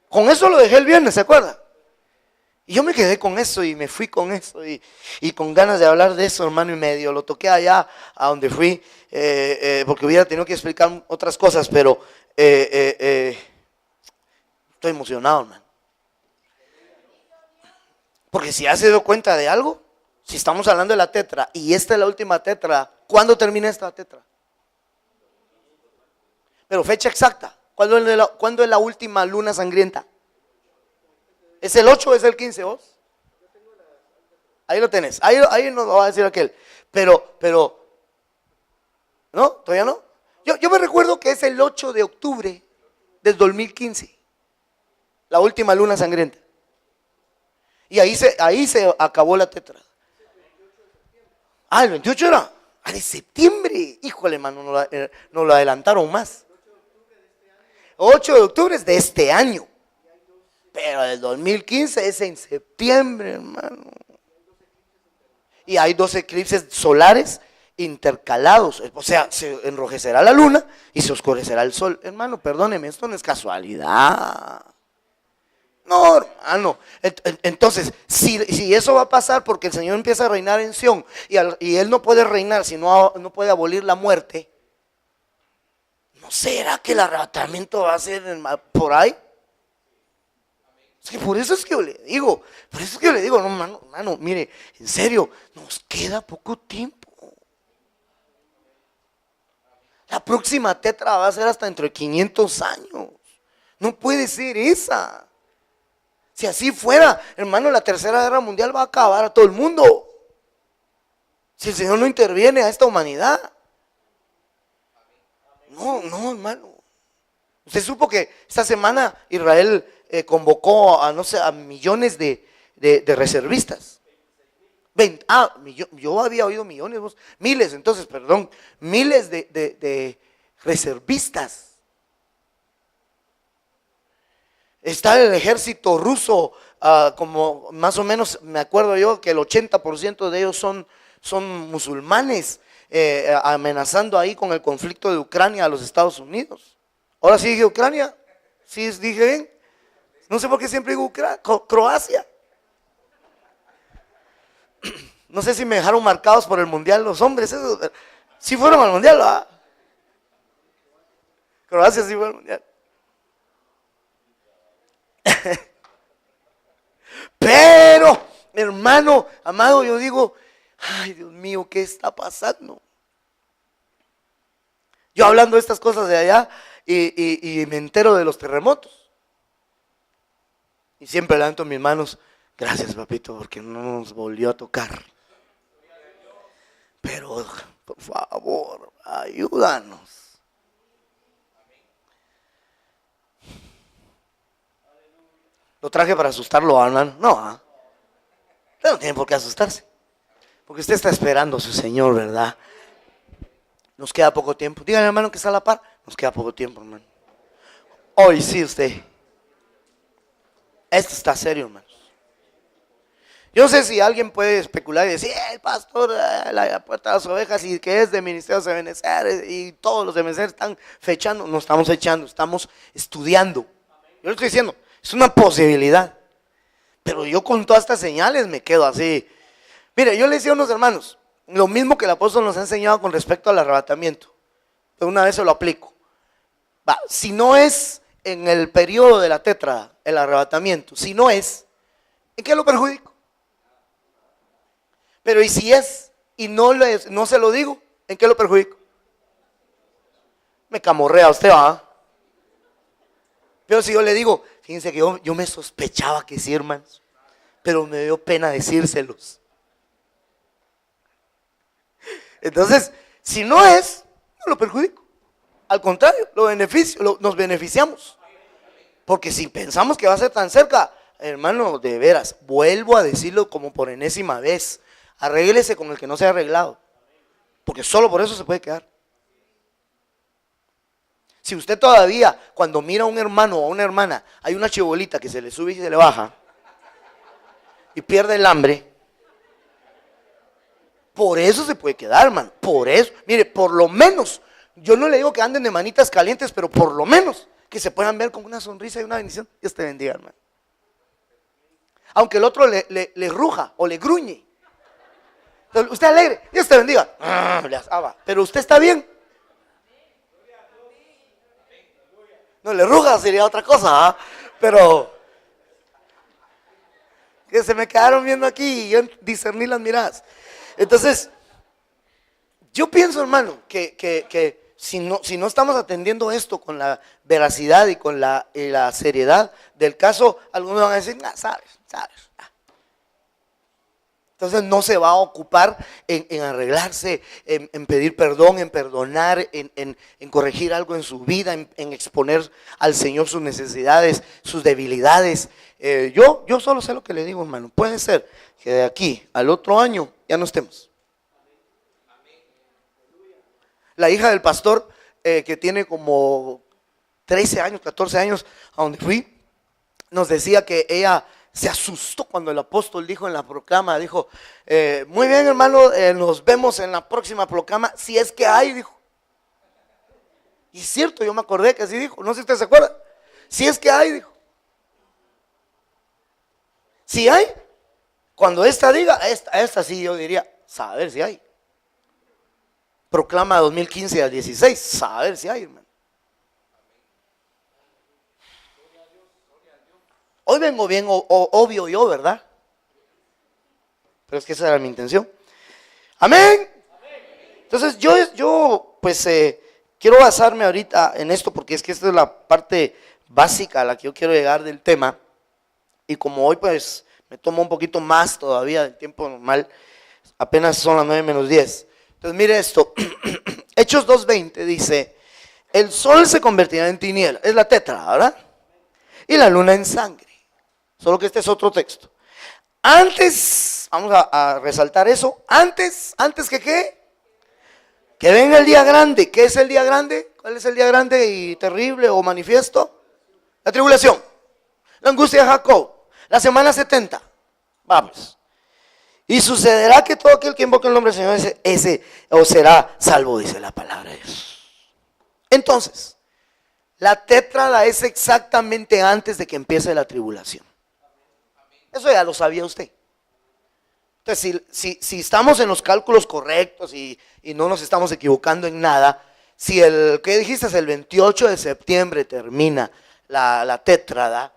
Con eso lo dejé el viernes, ¿se acuerda? Y yo me quedé con eso y me fui con eso y con ganas de hablar de eso, hermano, y medio lo toqué allá a donde fui, porque hubiera tenido que explicar otras cosas, pero estoy emocionado, hermano. Porque si ya se dio cuenta de algo, si estamos hablando de la tetra y esta es la última tetra, ¿cuándo termina esta tetra? Pero fecha exacta, ¿cuándo es la última luna sangrienta? ¿Es el 8 o es el 15 vos? Ahí lo tenés, ahí nos lo va a decir aquel. Pero, ¿no? ¿Todavía no? Yo me recuerdo que es el 8 de octubre del 2015, la última luna sangrienta. Y ahí se acabó la tetra. El 28 era. De septiembre. Híjole, hermano, nos lo adelantaron más. 8 de octubre es de este año. Pero el 2015 es en septiembre, hermano. Y hay 2 eclipses solares intercalados. O sea, se enrojecerá la luna y se oscurecerá el sol. Hermano, perdóneme, esto no es casualidad. No, hermano. Entonces, si eso va a pasar porque el Señor empieza a reinar en Sión y Él no puede reinar si no puede abolir la muerte, ¿no será que el arrebatamiento va a ser por ahí? Es que por eso es que yo le digo, no, hermano, mire, en serio, nos queda poco tiempo. La próxima tetra va a ser hasta dentro de 500 años. No puede ser esa. Si así fuera, hermano, la tercera guerra mundial va a acabar a todo el mundo. Si el Señor no interviene a esta humanidad. No, hermano. Usted supo que esta semana Israel convocó a millones de reservistas. Yo había oído millones, miles, entonces, perdón, miles de reservistas. Está el ejército ruso, como más o menos me acuerdo yo que el 80% de ellos son musulmanes, amenazando ahí con el conflicto de Ucrania a los Estados Unidos. Ahora sí dije Ucrania, sí dije bien. No sé por qué siempre digo Croacia. No sé si me dejaron marcados por el mundial los hombres. Sí fueron al mundial, ¿verdad? Croacia sí fue al mundial. Pero, hermano, amado, yo digo, ay, Dios mío, ¿qué está pasando? Yo hablando de estas cosas de allá y me entero de los terremotos. Y siempre levanto mis manos, gracias papito, porque no nos volvió a tocar. Pero Por favor, ayúdanos. Lo traje para asustarlo, hermano. No, usted no tiene por qué asustarse. Porque usted está esperando a su Señor, ¿verdad? Nos queda poco tiempo. Dígale, hermano, que está a la par. Nos queda poco tiempo, hermano. Hoy sí, usted. Esto está serio, hermanos. Yo no sé si alguien puede especular y decir, el pastor, la puerta de las ovejas, y que es de ministerios de Ebenezer, y todos los de Ebenezer están fechando. No estamos fechando, estamos estudiando. Yo le estoy diciendo, es una posibilidad. Pero yo con todas estas señales me quedo así. Mire, yo le decía a unos hermanos, lo mismo que el apóstol nos ha enseñado con respecto al arrebatamiento. Pero una vez se lo aplico. Si no es en el periodo de la tétrada, el arrebatamiento, si no es, ¿en qué lo perjudico? Pero ¿y si es y no se lo digo? ¿En qué lo perjudico? Me camorrea usted, ¿va? Pero si yo le digo, fíjense que yo me sospechaba que sí, hermanos, pero me dio pena decírselos. Entonces, si no es, no lo perjudico. Al contrario, nos beneficiamos. Porque si pensamos que va a ser tan cerca, hermano, de veras, vuelvo a decirlo como por enésima vez, arréglese con el que no se ha arreglado. Porque solo por eso se puede quedar. Si usted todavía, cuando mira a un hermano o a una hermana, hay una chibolita que se le sube y se le baja, y pierde el hambre, por eso se puede quedar, hermano. Por eso, mire, por lo menos, yo no le digo que anden de manitas calientes, pero por lo menos que se puedan ver con una sonrisa y una bendición. Dios te bendiga, hermano. Aunque el otro le ruja o le gruñe. Entonces, usted alegre, Dios te bendiga. Pero usted está bien. No le ruja, sería otra cosa, pero que se me quedaron viendo aquí y yo discerní las miradas. Entonces, yo pienso, hermano, que si no estamos atendiendo esto con la veracidad y con la seriedad del caso, algunos van a decir, sabes. Entonces no se va a ocupar en arreglarse, en pedir perdón, en perdonar, en corregir algo en su vida, en exponer al Señor sus necesidades, sus debilidades. Yo solo sé lo que le digo, hermano. Puede ser que de aquí al otro año ya no estemos. La hija del pastor, que tiene como 13 años, 14 años, a donde fui, nos decía que ella se asustó cuando el apóstol dijo en la proclama, dijo, muy bien, hermano, nos vemos en la próxima proclama, si es que hay, dijo. Y es cierto, yo me acordé que así dijo, no sé si usted se acuerda, si es que hay, dijo. Si hay, cuando esta diga, esta sí yo diría, saber si hay. Proclama 2015 al 16, saber si hay, hermano. Hoy vengo bien obvio yo, ¿verdad? Pero es que esa era mi intención. Amén. Entonces yo pues quiero basarme ahorita en esto porque es que esta es la parte básica a la que yo quiero llegar del tema. Y como hoy pues me tomo un poquito más todavía del tiempo normal, apenas son las 9:10. Entonces mire esto, Hechos 2:20 dice, el sol se convertirá en tinieblas, es la tétrada, ¿verdad? Y la luna en sangre. Solo que este es otro texto. Antes, vamos a resaltar eso, antes que ¿qué? Que venga el día grande. ¿Qué es el día grande? ¿Cuál es el día grande y terrible o manifiesto? La tribulación, la angustia de Jacob, la semana 70. Vamos. Y sucederá que todo aquel que invoque el nombre del Señor, ese o será salvo, dice la palabra de Dios. Entonces, la tétrada es exactamente antes de que empiece la tribulación. Eso ya lo sabía usted. Entonces, si estamos en los cálculos correctos y no nos estamos equivocando en nada, si ¿qué dijiste? El 28 de septiembre termina la tétrada.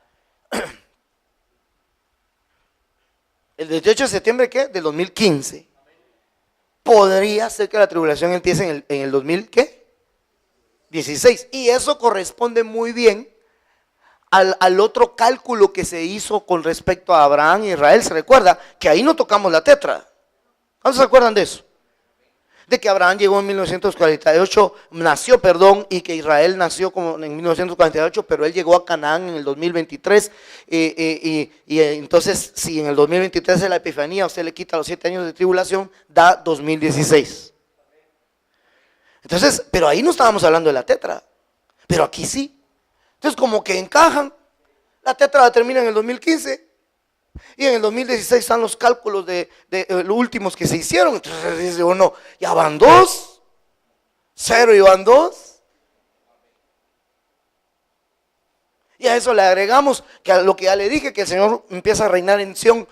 El 28 de septiembre, ¿qué? Del 2015. Podría ser que la tribulación empiece en el 2016. Y eso corresponde muy bien al otro cálculo que se hizo con respecto a Abraham y Israel. Se recuerda que ahí no tocamos la tétrada. ¿Cuántos se acuerdan de eso? de que Abraham llegó en 1948, nació, perdón, y que Israel nació como en 1948, pero él llegó a Canaán en el 2023, entonces si en el 2023 es la Epifanía, usted le quita los 7 años de tribulación, da 2016. Entonces, pero ahí no estábamos hablando de la tétrada, pero aquí sí. Entonces como que encajan, la tétrada termina en el 2015, y en el 2016 están los cálculos de los últimos que se hicieron. Entonces dice uno, ya van 2, 0 y van 2. Y a eso le agregamos que a lo que ya le dije, que el Señor empieza a reinar en Sión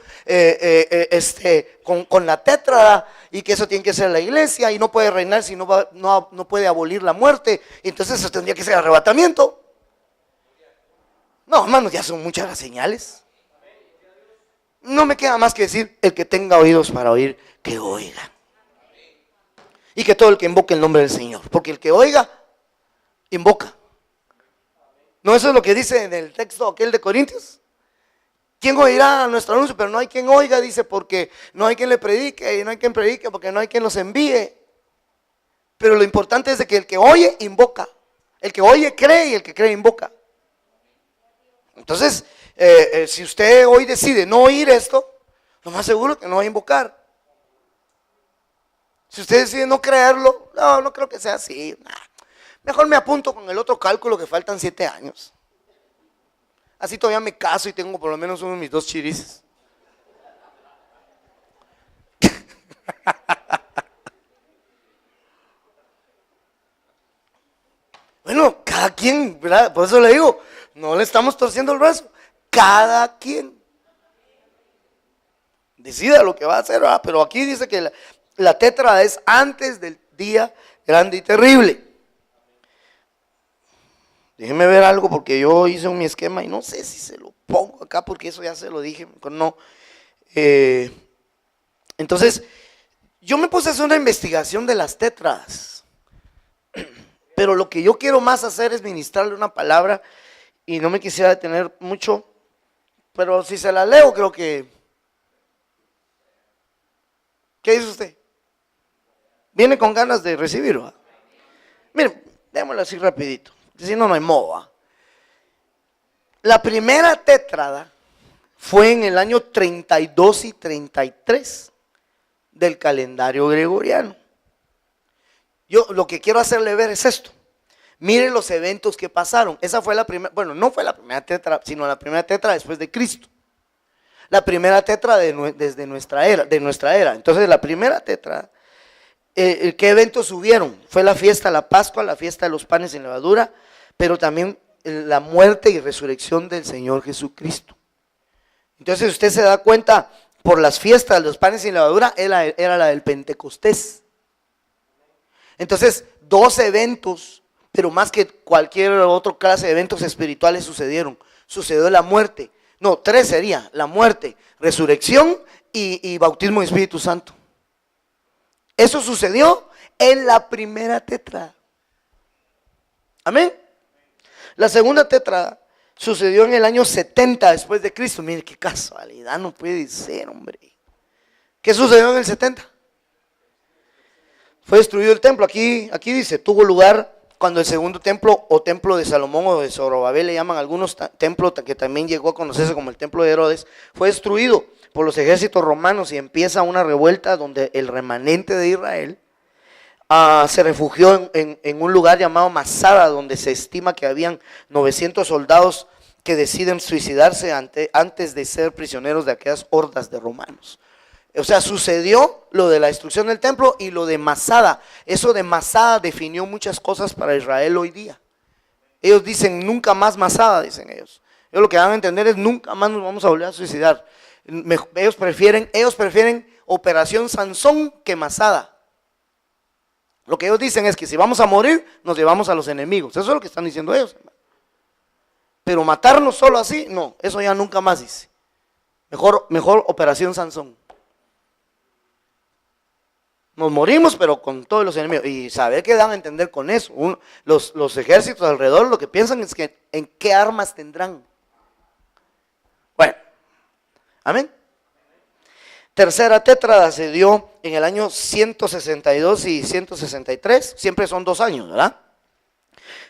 con la tétrada, y que eso tiene que ser la iglesia, y no puede reinar si no puede abolir la muerte. Entonces eso tendría que ser arrebatamiento. No, hermanos, ya son muchas las señales. No me queda más que decir, el que tenga oídos para oír, que oiga. Y que todo el que invoque el nombre del Señor, porque el que oiga, invoca. ¿No eso es lo que dice en el texto aquel de Corintios? ¿Quién oirá nuestro anuncio? Pero no hay quien oiga, dice, porque no hay quien le predique, y no hay quien predique porque no hay quien los envíe. Pero lo importante es de que el que oye, invoca. El que oye, cree, y el que cree, invoca. Entonces, si usted hoy decide no oír esto, lo más seguro es que no va a invocar. Si usted decide no creerlo, no creo que sea así. Mejor me apunto con el otro cálculo que faltan 7 años. Así todavía me caso y tengo por lo menos uno de mis 2 chirices. Bueno, cada quien, ¿verdad? Por eso le digo, no le estamos torciendo el brazo. Cada quien decida lo que va a hacer, ¿verdad? Pero aquí dice que la tétrada es antes del día grande y terrible. Déjeme ver algo porque yo hice mi esquema y no sé si se lo pongo acá porque eso ya se lo dije, mejor no. Entonces, yo me puse a hacer una investigación de las tétradas, pero lo que yo quiero más hacer es ministrarle una palabra y no me quisiera detener mucho, pero si se la leo creo que... ¿Qué dice usted? Viene con ganas de recibir, ¿va? Miren, démoslo así rapidito, si no, no hay modo, ¿va? La primera tétrada fue en el año 32 y 33 del calendario gregoriano. Yo lo que quiero hacerle ver es esto. Miren los eventos que pasaron. Esa fue la primera, bueno, no fue la primera tetra, sino la primera tetra después de Cristo. La primera tetra desde nuestra era. Entonces, la primera tetra, ¿qué eventos hubieron? Fue la fiesta de la Pascua, la fiesta de los panes sin levadura, pero también la muerte y resurrección del Señor Jesucristo. Entonces, usted se da cuenta, por las fiestas de los panes sin levadura, era la del Pentecostés. Entonces, 2 eventos, pero más que cualquier otra clase de eventos espirituales sucedieron. Sucedió la muerte. No, 3 sería, la muerte, resurrección y bautismo de Espíritu Santo. Eso sucedió en la primera tetrada. Amén. La segunda tetrada sucedió en el año 70 después de Cristo. Mire qué casualidad, no puede ser, hombre. ¿Qué sucedió en el 70? Fue destruido el templo. Aquí dice, tuvo lugar cuando el segundo templo o templo de Salomón o de Zorobabel le llaman algunos templos, que también llegó a conocerse como el templo de Herodes, fue destruido por los ejércitos romanos y empieza una revuelta donde el remanente de Israel se refugió en un lugar llamado Masada, donde se estima que habían 900 soldados que deciden suicidarse antes de ser prisioneros de aquellas hordas de romanos. O sea, sucedió lo de la destrucción del templo y lo de Masada. Eso de Masada definió muchas cosas para Israel hoy día. Ellos dicen nunca más Masada, dicen ellos. Ellos lo que van a entender es nunca más nos vamos a volver a suicidar. Ellos prefieren Operación Sansón que Masada. Lo que ellos dicen es que si vamos a morir, nos llevamos a los enemigos. Eso es lo que están diciendo ellos. Pero matarnos solo así, no, eso ya nunca más dice. Mejor Operación Sansón. Nos morimos, pero con todos los enemigos. Y saber qué dan a entender con eso. Los ejércitos alrededor lo que piensan es que en qué armas tendrán. Bueno, amén. Tercera tétrada se dio en el año 162 y 163, siempre son 2 años, ¿verdad?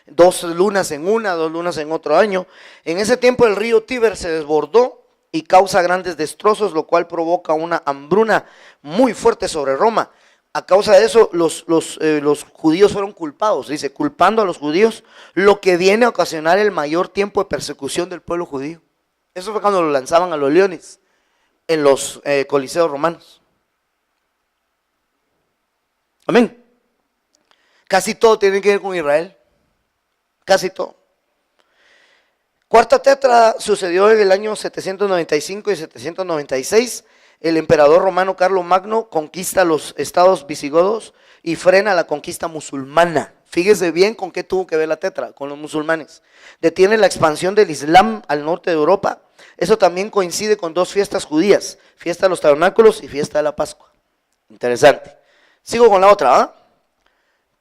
2 lunas en una, 2 lunas en otro año. En ese tiempo el río Tíber se desbordó y causa grandes destrozos, lo cual provoca una hambruna muy fuerte sobre Roma. A causa de eso los judíos fueron culpados, dice, culpando a los judíos, lo que viene a ocasionar el mayor tiempo de persecución del pueblo judío. Eso fue cuando lo lanzaban a los leones en los coliseos romanos. Amén. Casi todo tiene que ver con Israel. Casi todo. Cuarta tétrada sucedió en el año 795 y 796. El emperador romano Carlomagno conquista los estados visigodos y frena la conquista musulmana. Fíjese bien con qué tuvo que ver la tétrada, con los musulmanes. Detiene la expansión del Islam al norte de Europa. Eso también coincide con 2 fiestas judías, fiesta de los tabernáculos y fiesta de la Pascua. Interesante. Sigo con la otra, ¿ah?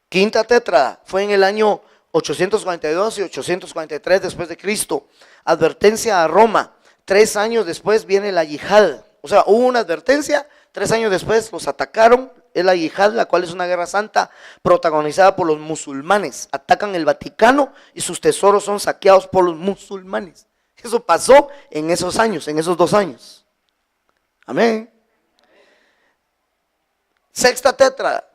Quinta tétrada fue en el año 842 y 843 después de Cristo. Advertencia a Roma. 3 años después viene la yihad. O sea, hubo una advertencia, 3 años después los atacaron. Es la yihad, la cual es una guerra santa protagonizada por los musulmanes. Atacan el Vaticano y sus tesoros son saqueados por los musulmanes. Eso pasó en esos años, en esos 2 años. Amén. Sexta tétrada.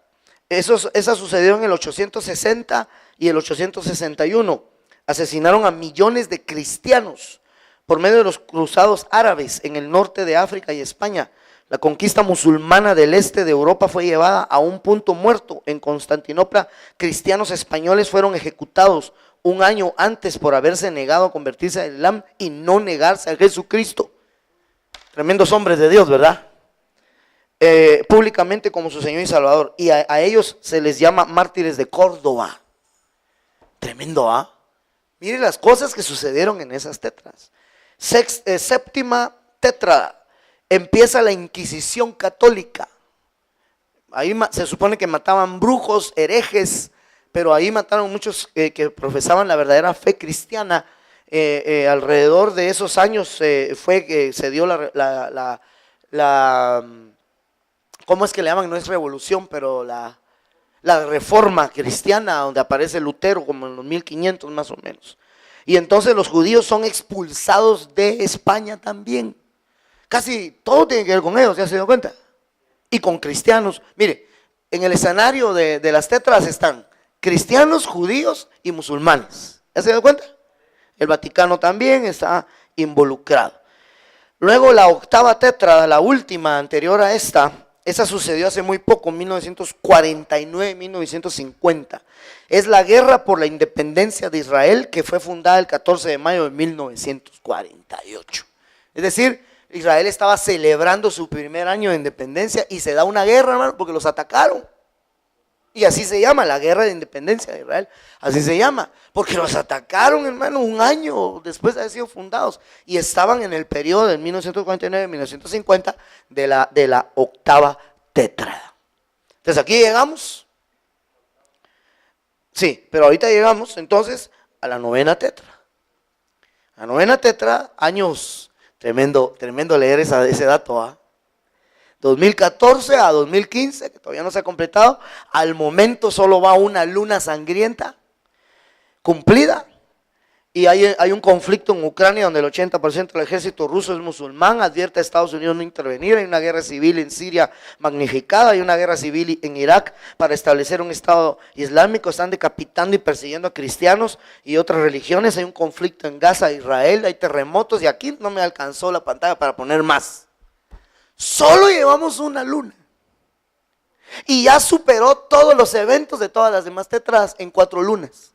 Esa sucedió en el 860 y el 861. Asesinaron a millones de cristianos por medio de los cruzados árabes en el norte de África y España. La conquista musulmana del este de Europa fue llevada a un punto muerto. En Constantinopla, cristianos españoles fueron ejecutados 1 año antes por haberse negado a convertirse al Islam y no negarse a Jesucristo. Tremendos hombres de Dios, ¿verdad? Públicamente como su Señor y Salvador. Y a ellos se les llama mártires de Córdoba. Tremendo, ¿ah? Mire las cosas que sucedieron en esas tetras. Séptima tétrada. Empieza la Inquisición católica. Ahí se supone que mataban brujos, herejes, pero ahí mataron muchos que profesaban la verdadera fe cristiana. Alrededor de esos años fue que se dio la ¿cómo es que le llaman? No es revolución, pero la reforma cristiana, donde aparece Lutero como en los 1500 más o menos. Y entonces los judíos son expulsados de España también. Casi todo tiene que ver con ellos, ¿ya se dio cuenta? Y con cristianos. Mire, en el escenario de las tetras están cristianos, judíos y musulmanes. ¿Ya se dio cuenta? El Vaticano también está involucrado. Luego la octava tétrada, la última anterior a esa sucedió hace muy poco, 1949-1950. Es la guerra por la independencia de Israel, que fue fundada el 14 de mayo de 1948. Es decir, Israel estaba celebrando su primer año de independencia y se da una guerra, hermano, porque los atacaron. Y así se llama, la guerra de independencia de Israel. Así se llama, porque los atacaron, hermano, 1 año después de haber sido fundados. Y estaban en el periodo de 1949-1950 de la octava tétrada. Entonces aquí llegamos. Sí, pero ahorita llegamos entonces a la novena tétrada. La novena tétrada, años, tremendo leer ese dato, ¿ah? 2014 a 2015, que todavía no se ha completado. Al momento solo va una luna sangrienta cumplida. Y hay un conflicto en Ucrania donde el 80% del ejército ruso es musulmán. Advierte a Estados Unidos no intervenir. Hay una guerra civil en Siria magnificada. Hay una guerra civil en Irak para establecer un estado islámico. Están decapitando y persiguiendo a cristianos y otras religiones. Hay un conflicto en Gaza, Israel. Hay terremotos. Y aquí no me alcanzó la pantalla para poner más. Solo llevamos una luna. Y ya superó todos los eventos de todas las demás tetras en 4 lunas.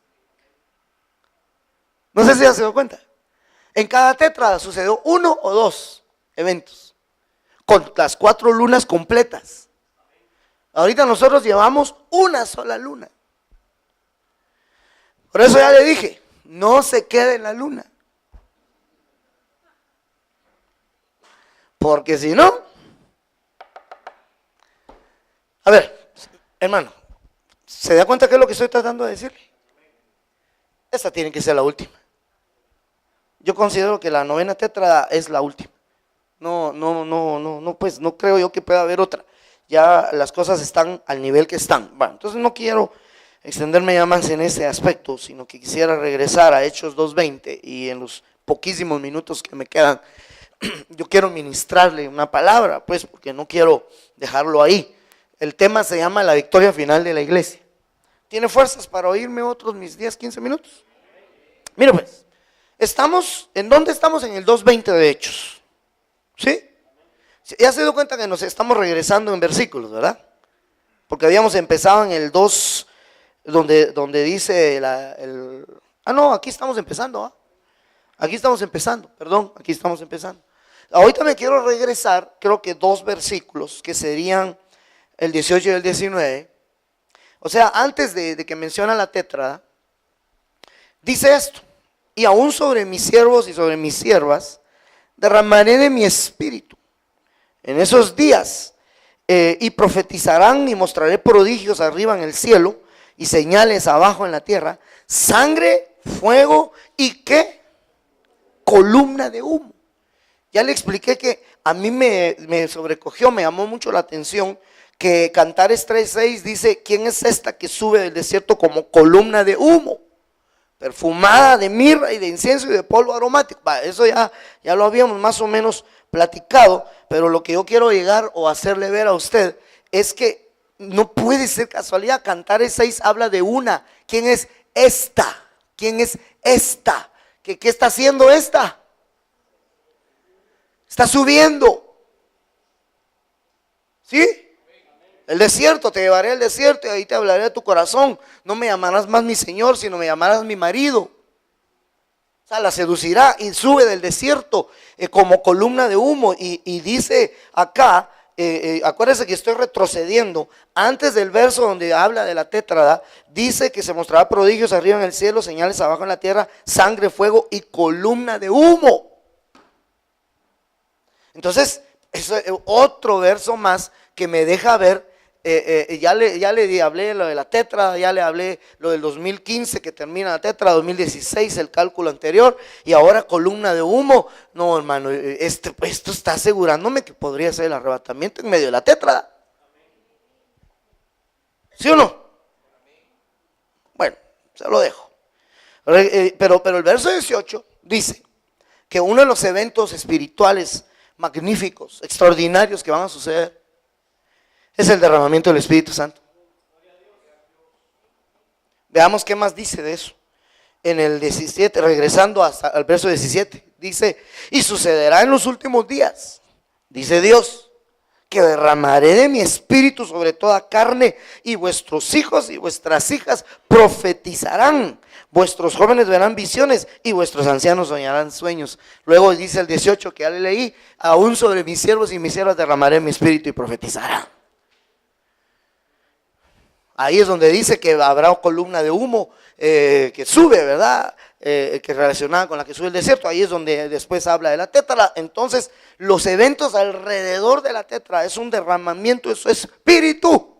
No sé si ya se dio cuenta. En cada tetra sucedió 1 o 2 eventos. Con las 4 lunas completas. Ahorita nosotros llevamos una sola luna. Por eso ya le dije, no se quede en la luna. Porque si no... A ver, hermano, ¿se da cuenta qué es lo que estoy tratando de decirle? Esta tiene que ser la última. Yo considero que la novena tétrada es la última. Pues no creo yo que pueda haber otra. Ya las cosas están al nivel que están. Bueno, entonces no quiero extenderme ya más en ese aspecto, sino que quisiera regresar a Hechos 2:20 y en los poquísimos minutos que me quedan, yo quiero ministrarle una palabra, pues, porque no quiero dejarlo ahí. El tema se llama la victoria final de la iglesia. ¿Tiene fuerzas para oírme otros mis 10, 15 minutos? Mira pues, ¿en dónde estamos? En el 2:20 de Hechos. ¿Sí? Ya se dio cuenta que nos estamos regresando en versículos, ¿verdad? Porque habíamos empezado en el 2, donde dice aquí estamos empezando, aquí estamos empezando. Ahorita me quiero regresar, creo que 2 versículos, que serían el 18 y el 19. O sea, antes de que menciona la tétrada, dice esto: y aún sobre mis siervos y sobre mis siervas derramaré de mi espíritu en esos días, y profetizarán, y mostraré prodigios arriba en el cielo y señales abajo en la tierra, sangre, fuego y ¿qué? Columna de humo. Ya le expliqué que a mí me sobrecogió, me llamó mucho la atención que Cantares 3:6 dice: ¿quién es esta que sube del desierto como columna de humo, perfumada de mirra y de incienso y de polvo aromático? Eso ya lo habíamos más o menos platicado, pero lo que yo quiero llegar o hacerle ver a usted es que no puede ser casualidad. Cantares 6 habla de una. ¿Quién es esta? ¿Quién es esta? ¿Qué está haciendo esta? Está subiendo. ¿Sí? El desierto, te llevaré al desierto y ahí te hablaré de tu corazón. No me llamarás más mi Señor, sino me llamarás mi marido. O sea, la seducirá y sube del desierto como columna de humo. Y dice acá, acuérdense que estoy retrocediendo. Antes del verso donde habla de la tétrada, dice que se mostrará prodigios arriba en el cielo, señales abajo en la tierra, sangre, fuego y columna de humo. Entonces, eso es otro verso más que me deja ver. Ya le hablé lo de la tétrada, ya le hablé lo del 2015 que termina la tétrada, 2016 el cálculo anterior, y ahora columna de humo. No, hermano, esto está asegurándome que podría ser el arrebatamiento en medio de la tétrada. ¿Sí o no? Bueno, se lo dejo. Pero el verso 18 dice que uno de los eventos espirituales magníficos, extraordinarios que van a suceder es el derramamiento del Espíritu Santo. Veamos qué más dice de eso. En el 17, regresando hasta al verso 17, dice: y sucederá en los últimos días, dice Dios, que derramaré de mi espíritu sobre toda carne, y vuestros hijos y vuestras hijas profetizarán, vuestros jóvenes verán visiones y vuestros ancianos soñarán sueños. Luego dice el 18 que ya le leí: aún sobre mis siervos y mis siervas derramaré mi espíritu y profetizarán. Ahí es donde dice que habrá columna de humo que sube, ¿verdad? Que relacionada con la que sube el desierto. Ahí es donde después habla de la tétrada. Entonces, los eventos alrededor de la tétrada es un derramamiento de su espíritu.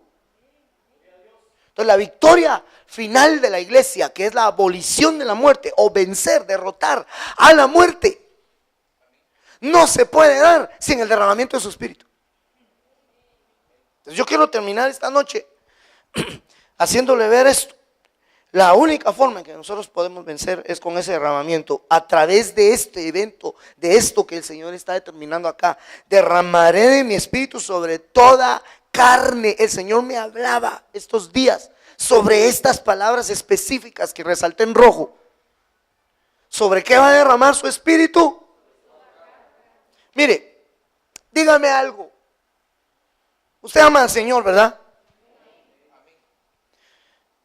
Entonces, la victoria final de la iglesia, que es la abolición de la muerte, o vencer, derrotar a la muerte, no se puede dar sin el derramamiento de su espíritu. Entonces, yo quiero terminar esta noche haciéndole ver esto. La única forma en que nosotros podemos vencer es con ese derramamiento, a través de este evento, de esto que el Señor está determinando acá. Derramaré de mi espíritu sobre toda carne. El Señor me hablaba estos días sobre estas palabras específicas que resalté en rojo. ¿Sobre qué va a derramar su espíritu? Mire, dígame algo. Usted ama al Señor, ¿verdad?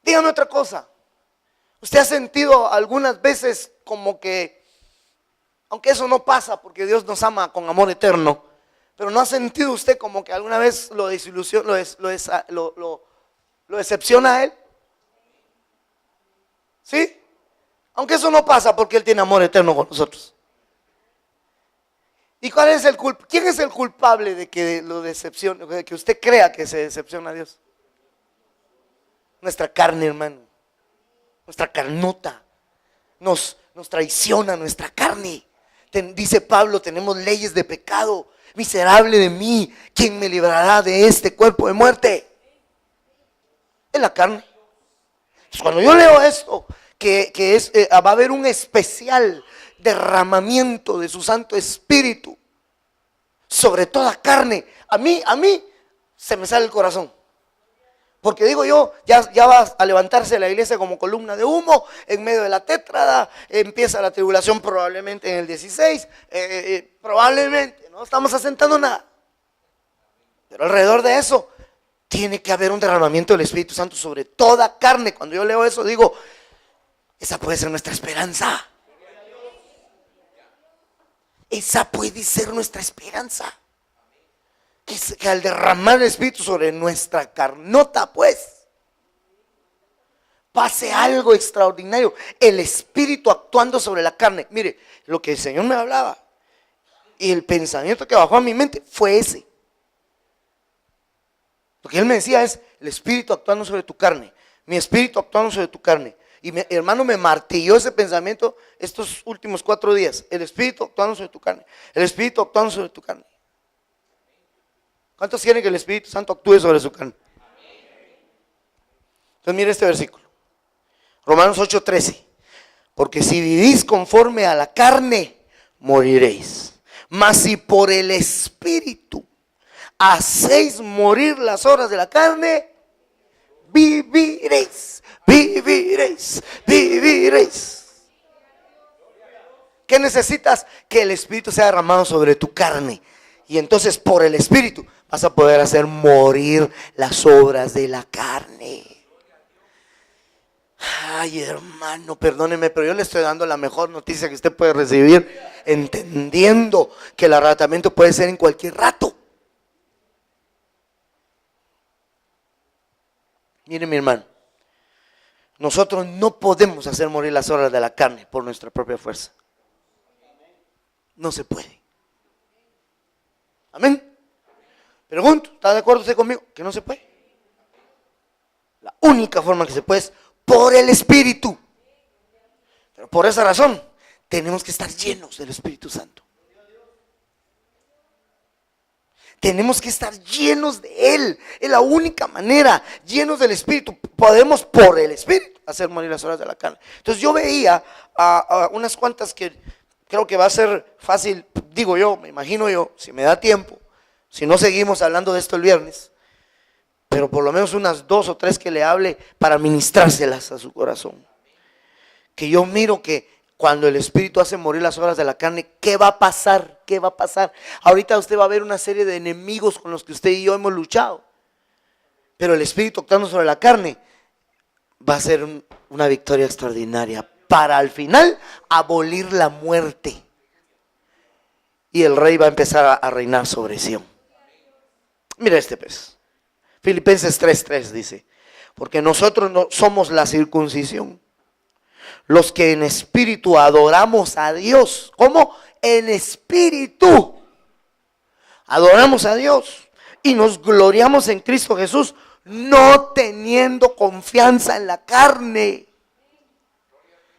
Dígame otra cosa. ¿Usted ha sentido algunas veces como que, aunque eso no pasa porque Dios nos ama con amor eterno, pero no ha sentido usted como que alguna vez lo decepciona a Él? ¿Sí? Aunque eso no pasa porque Él tiene amor eterno con nosotros. ¿Y cuál es quién es el culpable de que lo decepcione, de que usted crea que se decepciona a Dios? Nuestra carne, hermano. Nuestra carnota nos traiciona, nuestra carne. Dice Pablo, tenemos leyes de pecado. Miserable de mí, ¿quién me librará de este cuerpo de muerte? En la carne. Entonces, cuando yo leo esto, va a haber un especial derramamiento de su Santo Espíritu sobre toda carne. A mí se me sale el corazón. Porque digo yo, ya va a levantarse la iglesia como columna de humo en medio de la tétrada. Empieza la tribulación probablemente en el 16. Probablemente, no estamos asentando nada. Pero alrededor de eso tiene que haber un derramamiento del Espíritu Santo sobre toda carne. Cuando yo leo eso digo, esa puede ser nuestra esperanza. Esa puede ser nuestra esperanza. Que al derramar el Espíritu sobre nuestra carnota, pues, pase algo extraordinario. El Espíritu actuando sobre la carne. Mire, lo que el Señor me hablaba y el pensamiento que bajó a mi mente fue ese. Lo que Él me decía es, el Espíritu actuando sobre tu carne. Mi Espíritu actuando sobre tu carne. Y mi hermano me martilló ese pensamiento estos últimos 4 días. El Espíritu actuando sobre tu carne. El Espíritu actuando sobre tu carne. ¿Cuántos quieren que el Espíritu Santo actúe sobre su carne? Entonces mire este versículo. Romanos 8:13. Porque si vivís conforme a la carne, moriréis. Mas si por el Espíritu hacéis morir las obras de la carne, viviréis, viviréis, viviréis. ¿Qué necesitas? Que el Espíritu sea derramado sobre tu carne. Y entonces por el Espíritu vas a poder hacer morir las obras de la carne. Ay, hermano, perdóneme, pero yo le estoy dando la mejor noticia que usted puede recibir, entendiendo que el arrebatamiento puede ser en cualquier rato. Mire, mi hermano, nosotros no podemos hacer morir las obras de la carne por nuestra propia fuerza. No se puede. Amén. Pregunto, ¿está de acuerdo usted conmigo? Que no se puede. La única forma que se puede es por el Espíritu. Pero por esa razón tenemos que estar llenos del Espíritu Santo. Tenemos que estar llenos de Él. Es la única manera, llenos del Espíritu. Podemos por el Espíritu hacer morir las obras de la carne. Entonces yo veía a unas cuantas que creo que va a ser fácil, digo yo, me imagino yo, si me da tiempo, si no seguimos hablando de esto el viernes, pero por lo menos unas 2 o 3 que le hable para ministrárselas a su corazón. Que yo miro que cuando el Espíritu hace morir las obras de la carne, ¿qué va a pasar? ¿Qué va a pasar? Ahorita usted va a ver una serie de enemigos con los que usted y yo hemos luchado. Pero el Espíritu actuando sobre la carne va a ser una victoria extraordinaria para al final abolir la muerte. Y el rey va a empezar a reinar sobre Sión. Mira este pues. Filipenses 3:3 dice, porque nosotros no somos la circuncisión, los que en espíritu adoramos a Dios. ¿Cómo? En espíritu adoramos a Dios y nos gloriamos en Cristo Jesús, no teniendo confianza en la carne.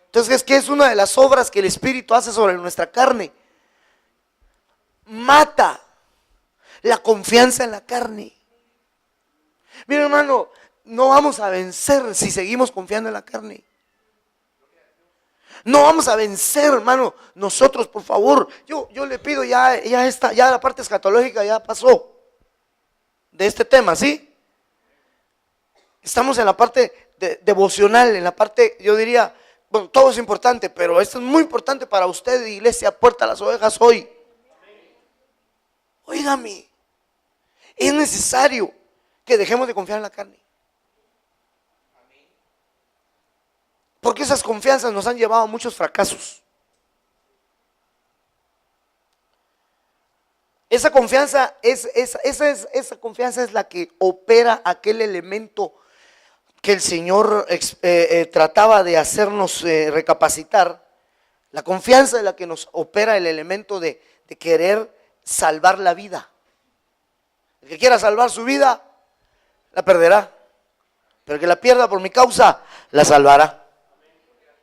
Entonces, ¿qué es una de las obras que el Espíritu hace sobre nuestra carne? Mata la confianza en la carne. Mira, hermano, no vamos a vencer si seguimos confiando en la carne. No vamos a vencer, hermano. Nosotros, por favor, yo le pido ya la parte escatológica ya pasó de este tema, ¿sí? Estamos en la parte devocional, en la parte, yo diría, bueno, todo es importante, pero esto es muy importante para usted, Iglesia Puerta a las Ovejas, hoy. Óigame, es necesario que dejemos de confiar en la carne. Porque esas confianzas nos han llevado a muchos fracasos. Esa confianza esa confianza es la que opera aquel elemento que el Señor trataba de hacernos recapacitar. La confianza es la que nos opera el elemento de querer salvar la vida. El que quiera salvar su vida, la perderá. Pero el que la pierda por mi causa, la salvará.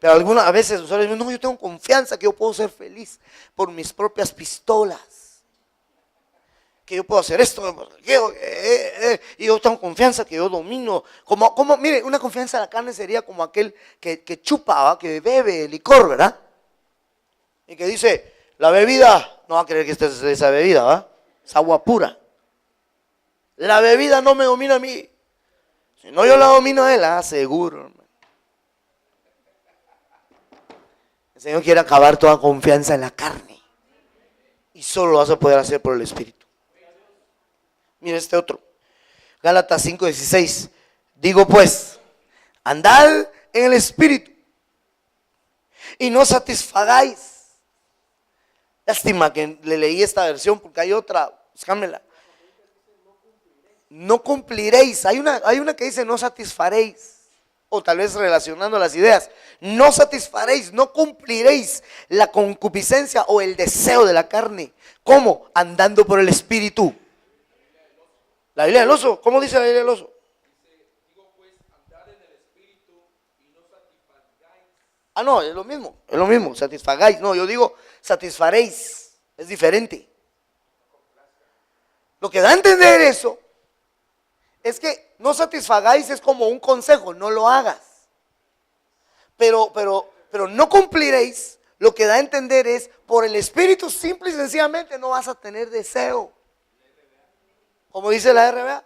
Pero a veces usuarios dicen, no, yo tengo confianza que yo puedo ser feliz por mis propias pistolas. Que yo puedo hacer esto, y yo tengo confianza que yo domino. Mire, una confianza en la carne sería como aquel que chupa, ¿va? Que bebe licor, ¿verdad? Y que dice, la bebida, no va a creer que esta es esa bebida, ¿va? Es agua pura. La bebida no me domina a mí. Si no, yo la domino a él, seguro, hermano. El Señor quiere acabar toda confianza en la carne. Y solo lo vas a poder hacer por el Espíritu. Mira este otro. Gálatas 5:16. Digo pues, andad en el Espíritu y no satisfagáis. Lástima que le leí esta versión porque hay otra, búscamela. No cumpliréis. Hay una que dice no satisfaréis. O tal vez relacionando las ideas. No satisfaréis, no cumpliréis la concupiscencia o el deseo de la carne. ¿Cómo? Andando por el Espíritu. La Biblia del oso, ¿cómo dice la Biblia del oso? Digo pues, andad en el Espíritu y no satisfagáis. No, es lo mismo, satisfagáis. No, yo digo satisfaréis, es diferente. Lo que da a entender eso es que no satisfagáis es como un consejo, no lo hagas. Pero no cumpliréis, lo que da a entender es, por el Espíritu simple y sencillamente no vas a tener deseo. Como dice la RBA.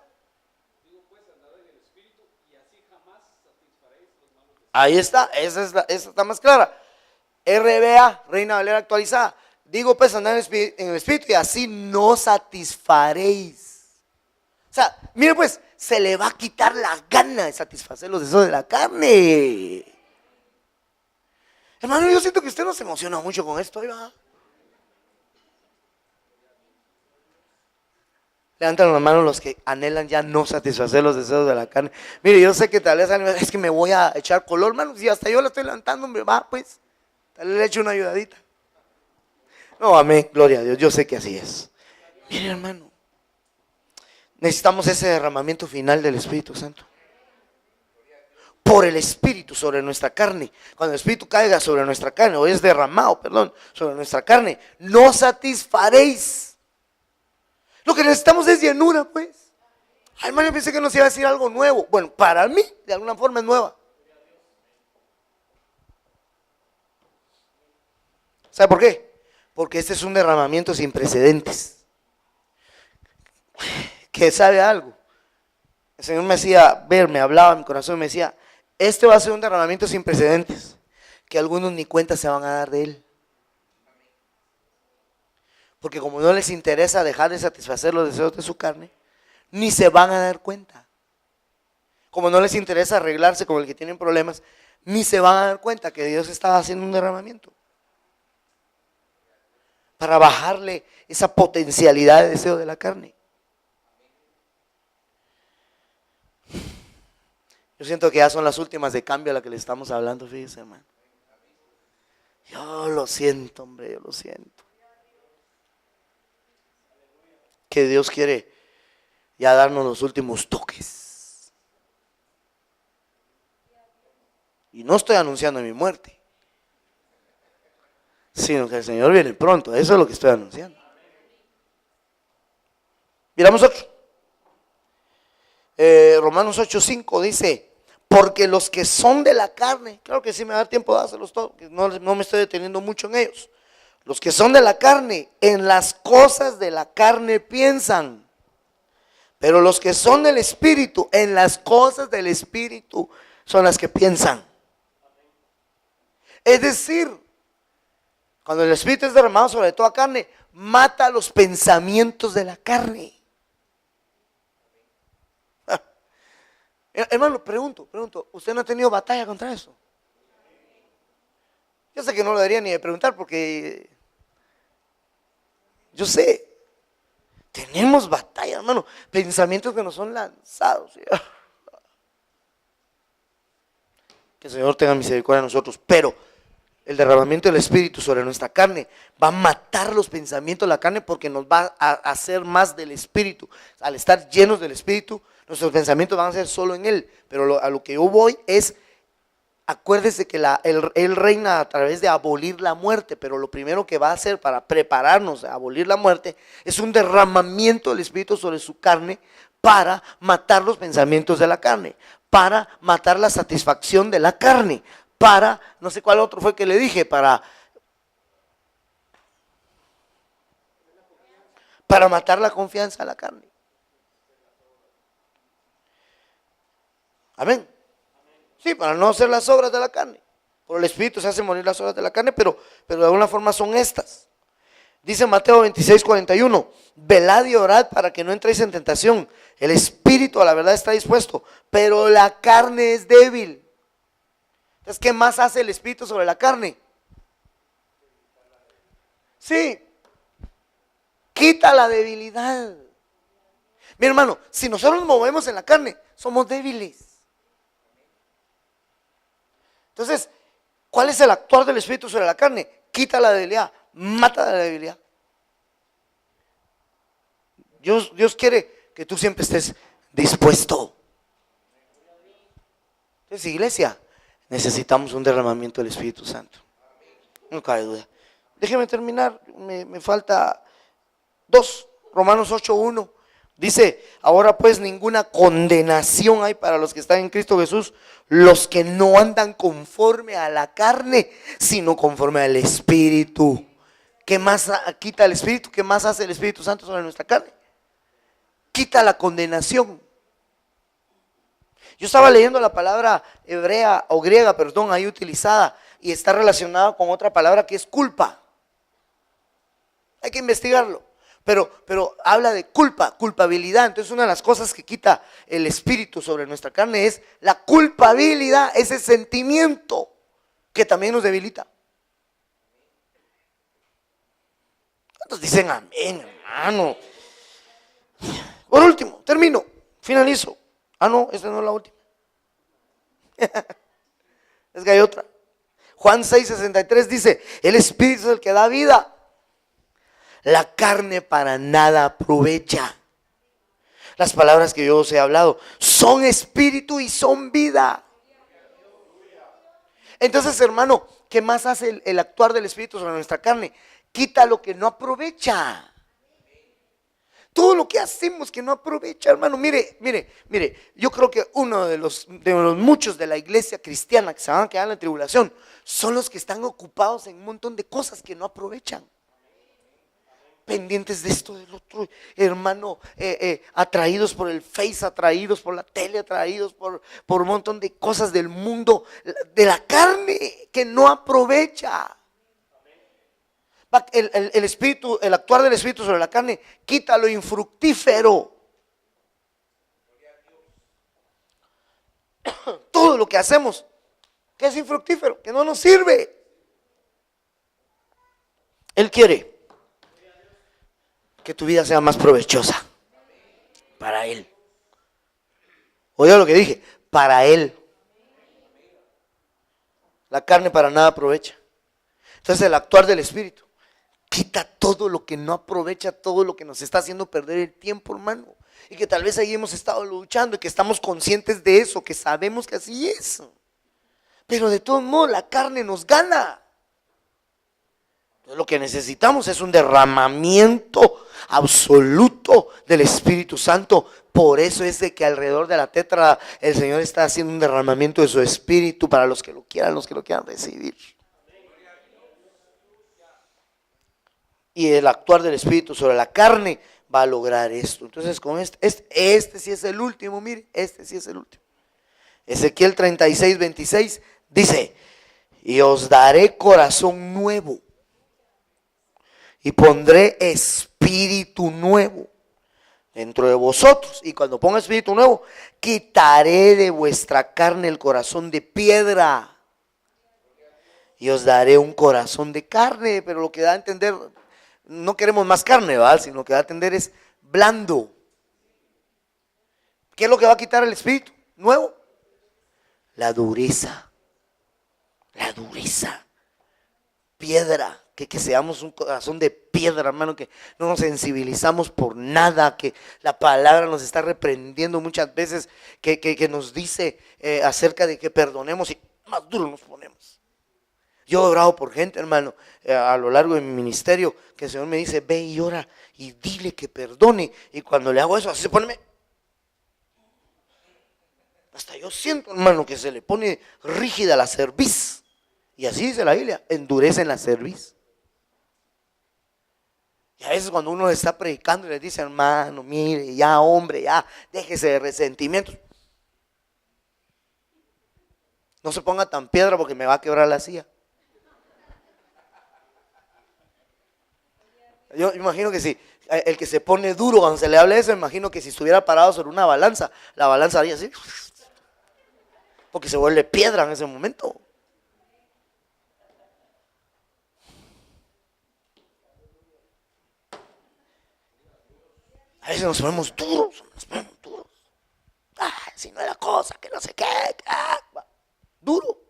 Ahí está, esa está más clara. RBA, Reina Valera actualizada. Digo pues andar en el Espíritu y así no satisfaréis. O sea, mire pues, se le va a quitar la gana de satisfacer los deseos de la carne. Hermano, yo siento que usted no se emociona mucho con esto. Ahí va. Levantan las manos los que anhelan ya no satisfacer los deseos de la carne. Mire, yo sé que tal vez es que me voy a echar color, hermano. Si hasta yo la estoy levantando, me va, pues. Tal vez le echo una ayudadita. No, amén, gloria a Dios. Yo sé que así es. Mire, hermano. Necesitamos ese derramamiento final del Espíritu Santo. Por el Espíritu sobre nuestra carne. Cuando el Espíritu caiga sobre nuestra carne, o es derramado, perdón, sobre nuestra carne, no satisfaréis. Lo que necesitamos es llenura, pues. Ay, hermano, yo pensé que nos iba a decir algo nuevo. Bueno, para mí, de alguna forma es nueva. ¿Sabe por qué? Porque este es un derramamiento sin precedentes. Que sabe algo. El Señor me hacía ver, me hablaba en mi corazón, me decía, este va a ser un derramamiento sin precedentes, que algunos ni cuenta se van a dar de él. Porque como no les interesa dejar de satisfacer los deseos de su carne, ni se van a dar cuenta. Como no les interesa arreglarse con el que tienen problemas, ni se van a dar cuenta que Dios estaba haciendo un derramamiento para bajarle esa potencialidad de deseo de la carne. Yo siento que ya son las últimas de cambio a las que le estamos hablando, fíjese, hermano. Yo lo siento, hombre, yo lo siento. Que Dios quiere ya darnos los últimos toques. Y no estoy anunciando mi muerte, sino que el Señor viene pronto. Eso es lo que estoy anunciando. Miramos otro. Romanos 8:5 dice, porque los que son de la carne, claro que sí me da tiempo de dárselos todos, que no me estoy deteniendo mucho en ellos. Los que son de la carne, en las cosas de la carne piensan. Pero los que son del Espíritu, en las cosas del Espíritu son las que piensan. Es decir, cuando el Espíritu es derramado sobre toda carne, mata los pensamientos de la carne. Hermano, pregunto, ¿usted no ha tenido batalla contra eso? Yo sé que no lo debería ni de preguntar porque yo sé, tenemos batalla, hermano, pensamientos que nos son lanzados. Que el Señor tenga misericordia de nosotros, pero el derramamiento del Espíritu sobre nuestra carne va a matar los pensamientos de la carne porque nos va a hacer más del Espíritu. Al estar llenos del Espíritu, nuestros pensamientos van a ser solo en Él, pero a lo que yo voy es acuérdese que Él reina a través de abolir la muerte, pero lo primero que va a hacer para prepararnos a abolir la muerte es un derramamiento del Espíritu sobre su carne para matar los pensamientos de la carne, para matar la satisfacción de la carne, para, no sé cuál otro fue que le dije, para matar la confianza de la carne. Amén. Sí, para no hacer las obras de la carne. Por el Espíritu se hacen morir las obras de la carne, pero de alguna forma son estas. Dice Mateo 26:41, velad y orad para que no entréis en tentación. El Espíritu a la verdad está dispuesto, pero la carne es débil. Entonces, ¿qué más hace el Espíritu sobre la carne? Sí, quita la debilidad. Mi hermano, si nosotros nos movemos en la carne, somos débiles. Entonces, ¿cuál es el actuar del Espíritu sobre la carne? Quita la debilidad, mata la debilidad. Dios quiere que tú siempre estés dispuesto. Entonces, iglesia, necesitamos un derramamiento del Espíritu Santo. No cabe duda. Déjeme terminar, me falta 2, Romanos 8:1. Dice, ahora pues ninguna condenación hay para los que están en Cristo Jesús, los que no andan conforme a la carne, sino conforme al Espíritu. ¿Qué más quita el Espíritu? ¿Qué más hace el Espíritu Santo sobre nuestra carne? Quita la condenación. Yo estaba leyendo la palabra hebrea o griega, perdón, ahí utilizada, y está relacionada con otra palabra que es culpa. Hay que investigarlo. Pero habla de culpa, culpabilidad. Entonces una de las cosas que quita el Espíritu sobre nuestra carne es la culpabilidad, ese sentimiento que también nos debilita. ¿Cuántos dicen amén, hermano? Por último, termino, finalizo. No, esta no es la última. Es que hay otra. Juan 6:63 dice, el Espíritu es el que da vida. La carne para nada aprovecha. Las palabras que yo os he hablado son espíritu y son vida. Entonces, hermano, ¿qué más hace el actuar del Espíritu sobre nuestra carne? Quita lo que no aprovecha. Todo lo que hacemos que no aprovecha, hermano. Mire, yo creo que uno de los muchos de la iglesia cristiana que se van a quedar en la tribulación son los que están ocupados en un montón de cosas que no aprovechan. Pendientes de esto, del otro, hermano, atraídos por el Face, atraídos por la tele, atraídos por un montón de cosas del mundo, de la carne que no aprovecha. El Espíritu, el actuar del Espíritu sobre la carne, quita lo infructífero. Todo lo que hacemos que es infructífero, que no nos sirve. Él quiere que tu vida sea más provechosa para Él. Oiga lo que dije, para Él. La carne para nada aprovecha. Entonces el actuar del Espíritu quita todo lo que no aprovecha, todo lo que nos está haciendo perder el tiempo, hermano. Y que tal vez ahí hemos estado luchando y que estamos conscientes de eso, que sabemos que así es. Pero de todos modos la carne nos gana. Lo que necesitamos es un derramamiento absoluto del Espíritu Santo. Por eso es de que alrededor de la tetra el Señor está haciendo un derramamiento de su Espíritu para los que lo quieran recibir. Y el actuar del Espíritu sobre la carne va a lograr esto. Entonces con este sí es el último, mire, este sí es el último. Ezequiel 36:26 dice, y os daré corazón nuevo. Y pondré espíritu nuevo dentro de vosotros. Y cuando ponga espíritu nuevo, quitaré de vuestra carne el corazón de piedra. Y os daré un corazón de carne. Pero lo que da a entender, no queremos más carne, ¿verdad? Sino lo que da a entender es blando. ¿Qué es lo que va a quitar el espíritu nuevo? La dureza. La dureza. Piedra. Que seamos un corazón de piedra, hermano, que no nos sensibilizamos por nada, que la palabra nos está reprendiendo muchas veces, que nos dice acerca de que perdonemos y más duro nos ponemos. Yo he orado por gente, hermano, a lo largo de mi ministerio, que el Señor me dice, ve y ora y dile que perdone. Y cuando le hago eso, así se pone. Hasta yo siento, hermano, que se le pone rígida la cerviz. Y así dice la Biblia, endurecen la cerviz. Y a veces cuando uno le está predicando y le dice, hermano, mire, ya hombre, ya, déjese de resentimientos. No se ponga tan piedra porque me va a quebrar la silla. Yo imagino que si el que se pone duro cuando se le habla eso, imagino que si estuviera parado sobre una balanza, la balanza haría así, porque se vuelve piedra en ese momento. A veces nos ponemos duros, si no es la cosa, que no sé qué, duro,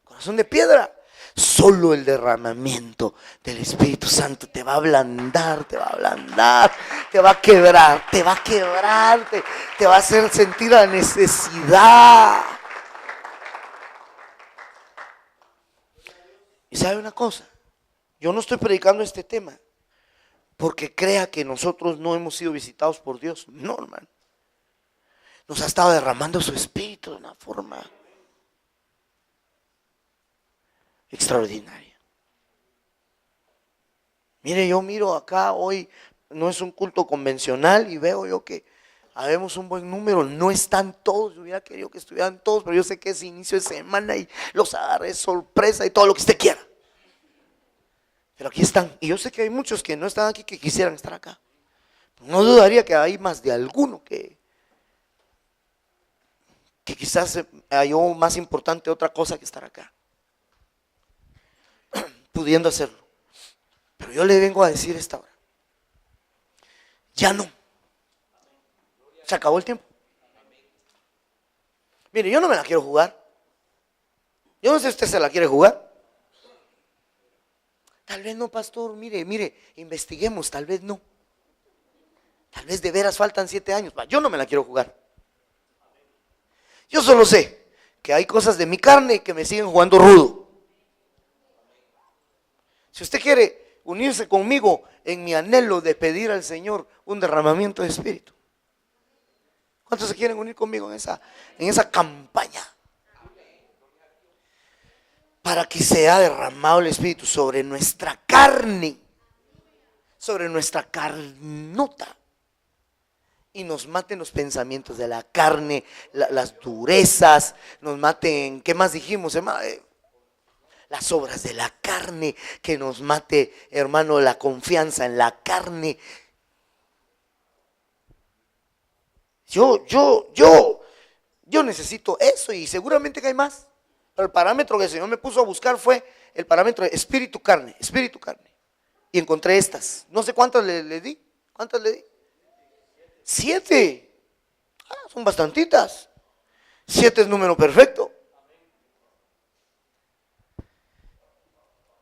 corazón de piedra. Solo el derramamiento del Espíritu Santo te va a ablandar, te va a ablandar, te va a quebrar, te va a quebrar, te va a hacer sentir la necesidad. Y sabe una cosa, yo no estoy predicando este tema porque crea que nosotros no hemos sido visitados por Dios. No, hermano. Nos ha estado derramando su Espíritu de una forma extraordinaria. Mire, yo miro acá hoy, no es un culto convencional y veo yo que habemos un buen número, no están todos, yo hubiera querido que estuvieran todos, pero yo sé que es inicio de semana y los agarré sorpresa y todo lo que usted quiera. Pero aquí están, y yo sé que hay muchos que no están aquí que quisieran estar acá. No dudaría que hay más de alguno que quizás halló más importante otra cosa que estar acá, pudiendo hacerlo. Pero yo le vengo a decir esta hora, ya no. Se acabó el tiempo. Mire, yo no me la quiero jugar. Yo no sé si usted se la quiere jugar. Tal vez no, pastor, mire, investiguemos, tal vez no. Tal vez de veras faltan 7 años. Yo no me la quiero jugar. Yo solo sé que hay cosas de mi carne que me siguen jugando rudo. Si usted quiere unirse conmigo en mi anhelo de pedir al Señor un derramamiento de espíritu, ¿cuántos se quieren unir conmigo en esa campaña? Para que sea derramado el Espíritu sobre nuestra carne, sobre nuestra carnota, y nos maten los pensamientos de la carne, las durezas, nos maten, ¿qué más dijimos, hermano? Las obras de la carne, que nos mate, hermano, la confianza en la carne. Yo necesito eso y seguramente que hay más. Pero el parámetro que el Señor me puso a buscar fue el parámetro de espíritu, carne. Y encontré estas. No sé cuántas le di. ¿Cuántas le di? 7. Son bastantitas. 7 es número perfecto.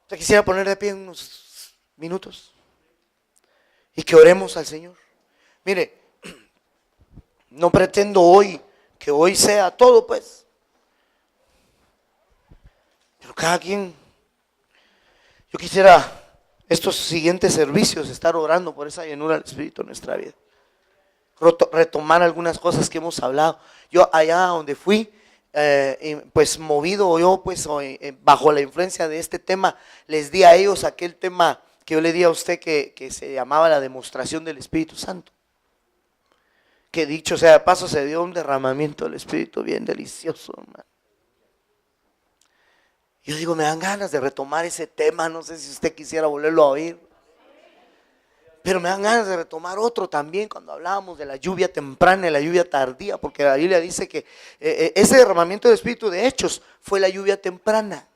Te quisiera poner de pie unos minutos y que oremos al Señor. Mire, no pretendo que hoy sea todo, pues. Pero cada quien, yo quisiera estos siguientes servicios estar orando por esa llenura del Espíritu en nuestra vida. Retomar algunas cosas que hemos hablado. Yo allá donde fui, pues movido yo, pues bajo la influencia de este tema, les di a ellos aquel tema que yo le di a usted que se llamaba la demostración del Espíritu Santo. Que dicho sea de paso, se dio un derramamiento del Espíritu bien delicioso, hermano. Yo digo, me dan ganas de retomar ese tema, no sé si usted quisiera volverlo a oír. Pero me dan ganas de retomar otro también cuando hablábamos de la lluvia temprana y la lluvia tardía, porque la Biblia dice que ese derramamiento de Espíritu de Hechos fue la lluvia temprana.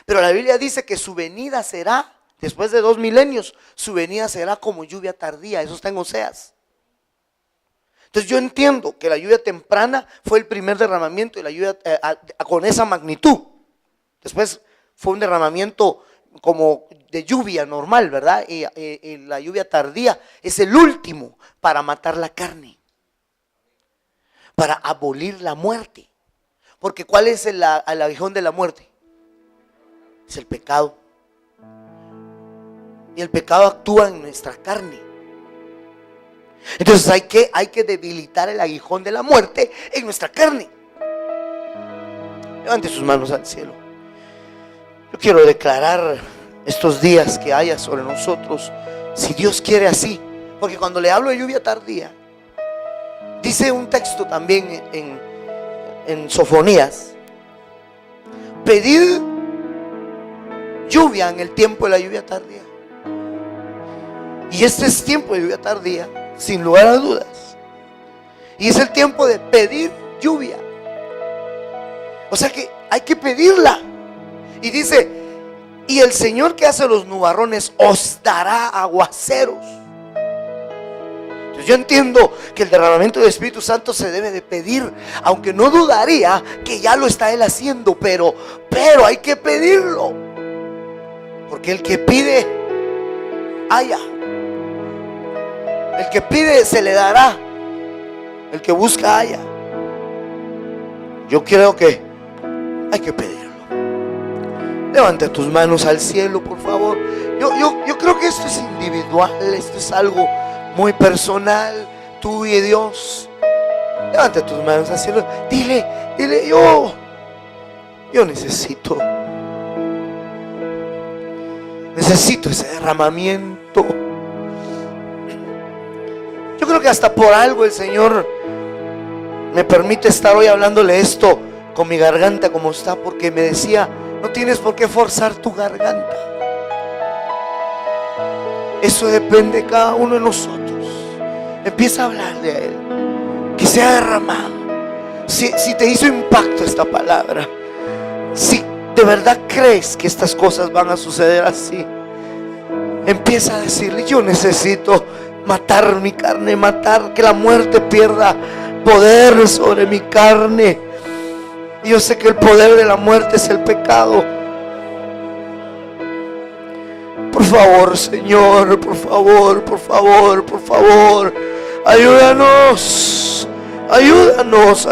Pero la Biblia dice que su venida será, después de 2 milenios, su venida será como lluvia tardía, eso está en Oseas. Entonces yo entiendo que la lluvia temprana fue el primer derramamiento y la lluvia con esa magnitud. Después fue un derramamiento como de lluvia normal, ¿verdad? Y la lluvia tardía es el último para matar la carne, para abolir la muerte. Porque ¿cuál es el aguijón de la muerte? Es el pecado. Y el pecado actúa en nuestra carne. Entonces hay que debilitar el aguijón de la muerte en nuestra carne. Levante sus manos al cielo. Yo quiero declarar estos días que haya sobre nosotros, si Dios quiere así. Porque cuando le hablo de lluvia tardía, dice un texto también en Sofonías: pedid lluvia en el tiempo de la lluvia tardía. Y este es tiempo de lluvia tardía, sin lugar a dudas. Y es el tiempo de pedir lluvia. O sea que hay que pedirla. Y dice: y el Señor que hace los nubarrones os dará aguaceros. Entonces yo entiendo que el derramamiento del Espíritu Santo se debe de pedir, aunque no dudaría que ya lo está Él haciendo, pero hay que pedirlo. Porque el que pide, halla. El que pide, se le dará. El que busca, halla. Yo creo que hay que pedirlo. Levanta tus manos al cielo, por favor. Yo creo que esto es individual. Esto es algo muy personal, tú y Dios. Levanta tus manos al cielo. Dile, yo necesito ese derramamiento. Yo creo que hasta por algo el Señor me permite estar hoy hablándole esto con mi garganta como está, porque me decía: no tienes por qué forzar tu garganta. Eso depende de cada uno de nosotros. Empieza a hablarle a Él, que sea derramado. Si te hizo impacto esta palabra, si de verdad crees que estas cosas van a suceder así, empieza a decirle: yo necesito matar mi carne, matar, que la muerte pierda poder sobre mi carne. Y yo sé que el poder de la muerte es el pecado. Por favor, Señor, por favor, ayúdanos, ayúdanos.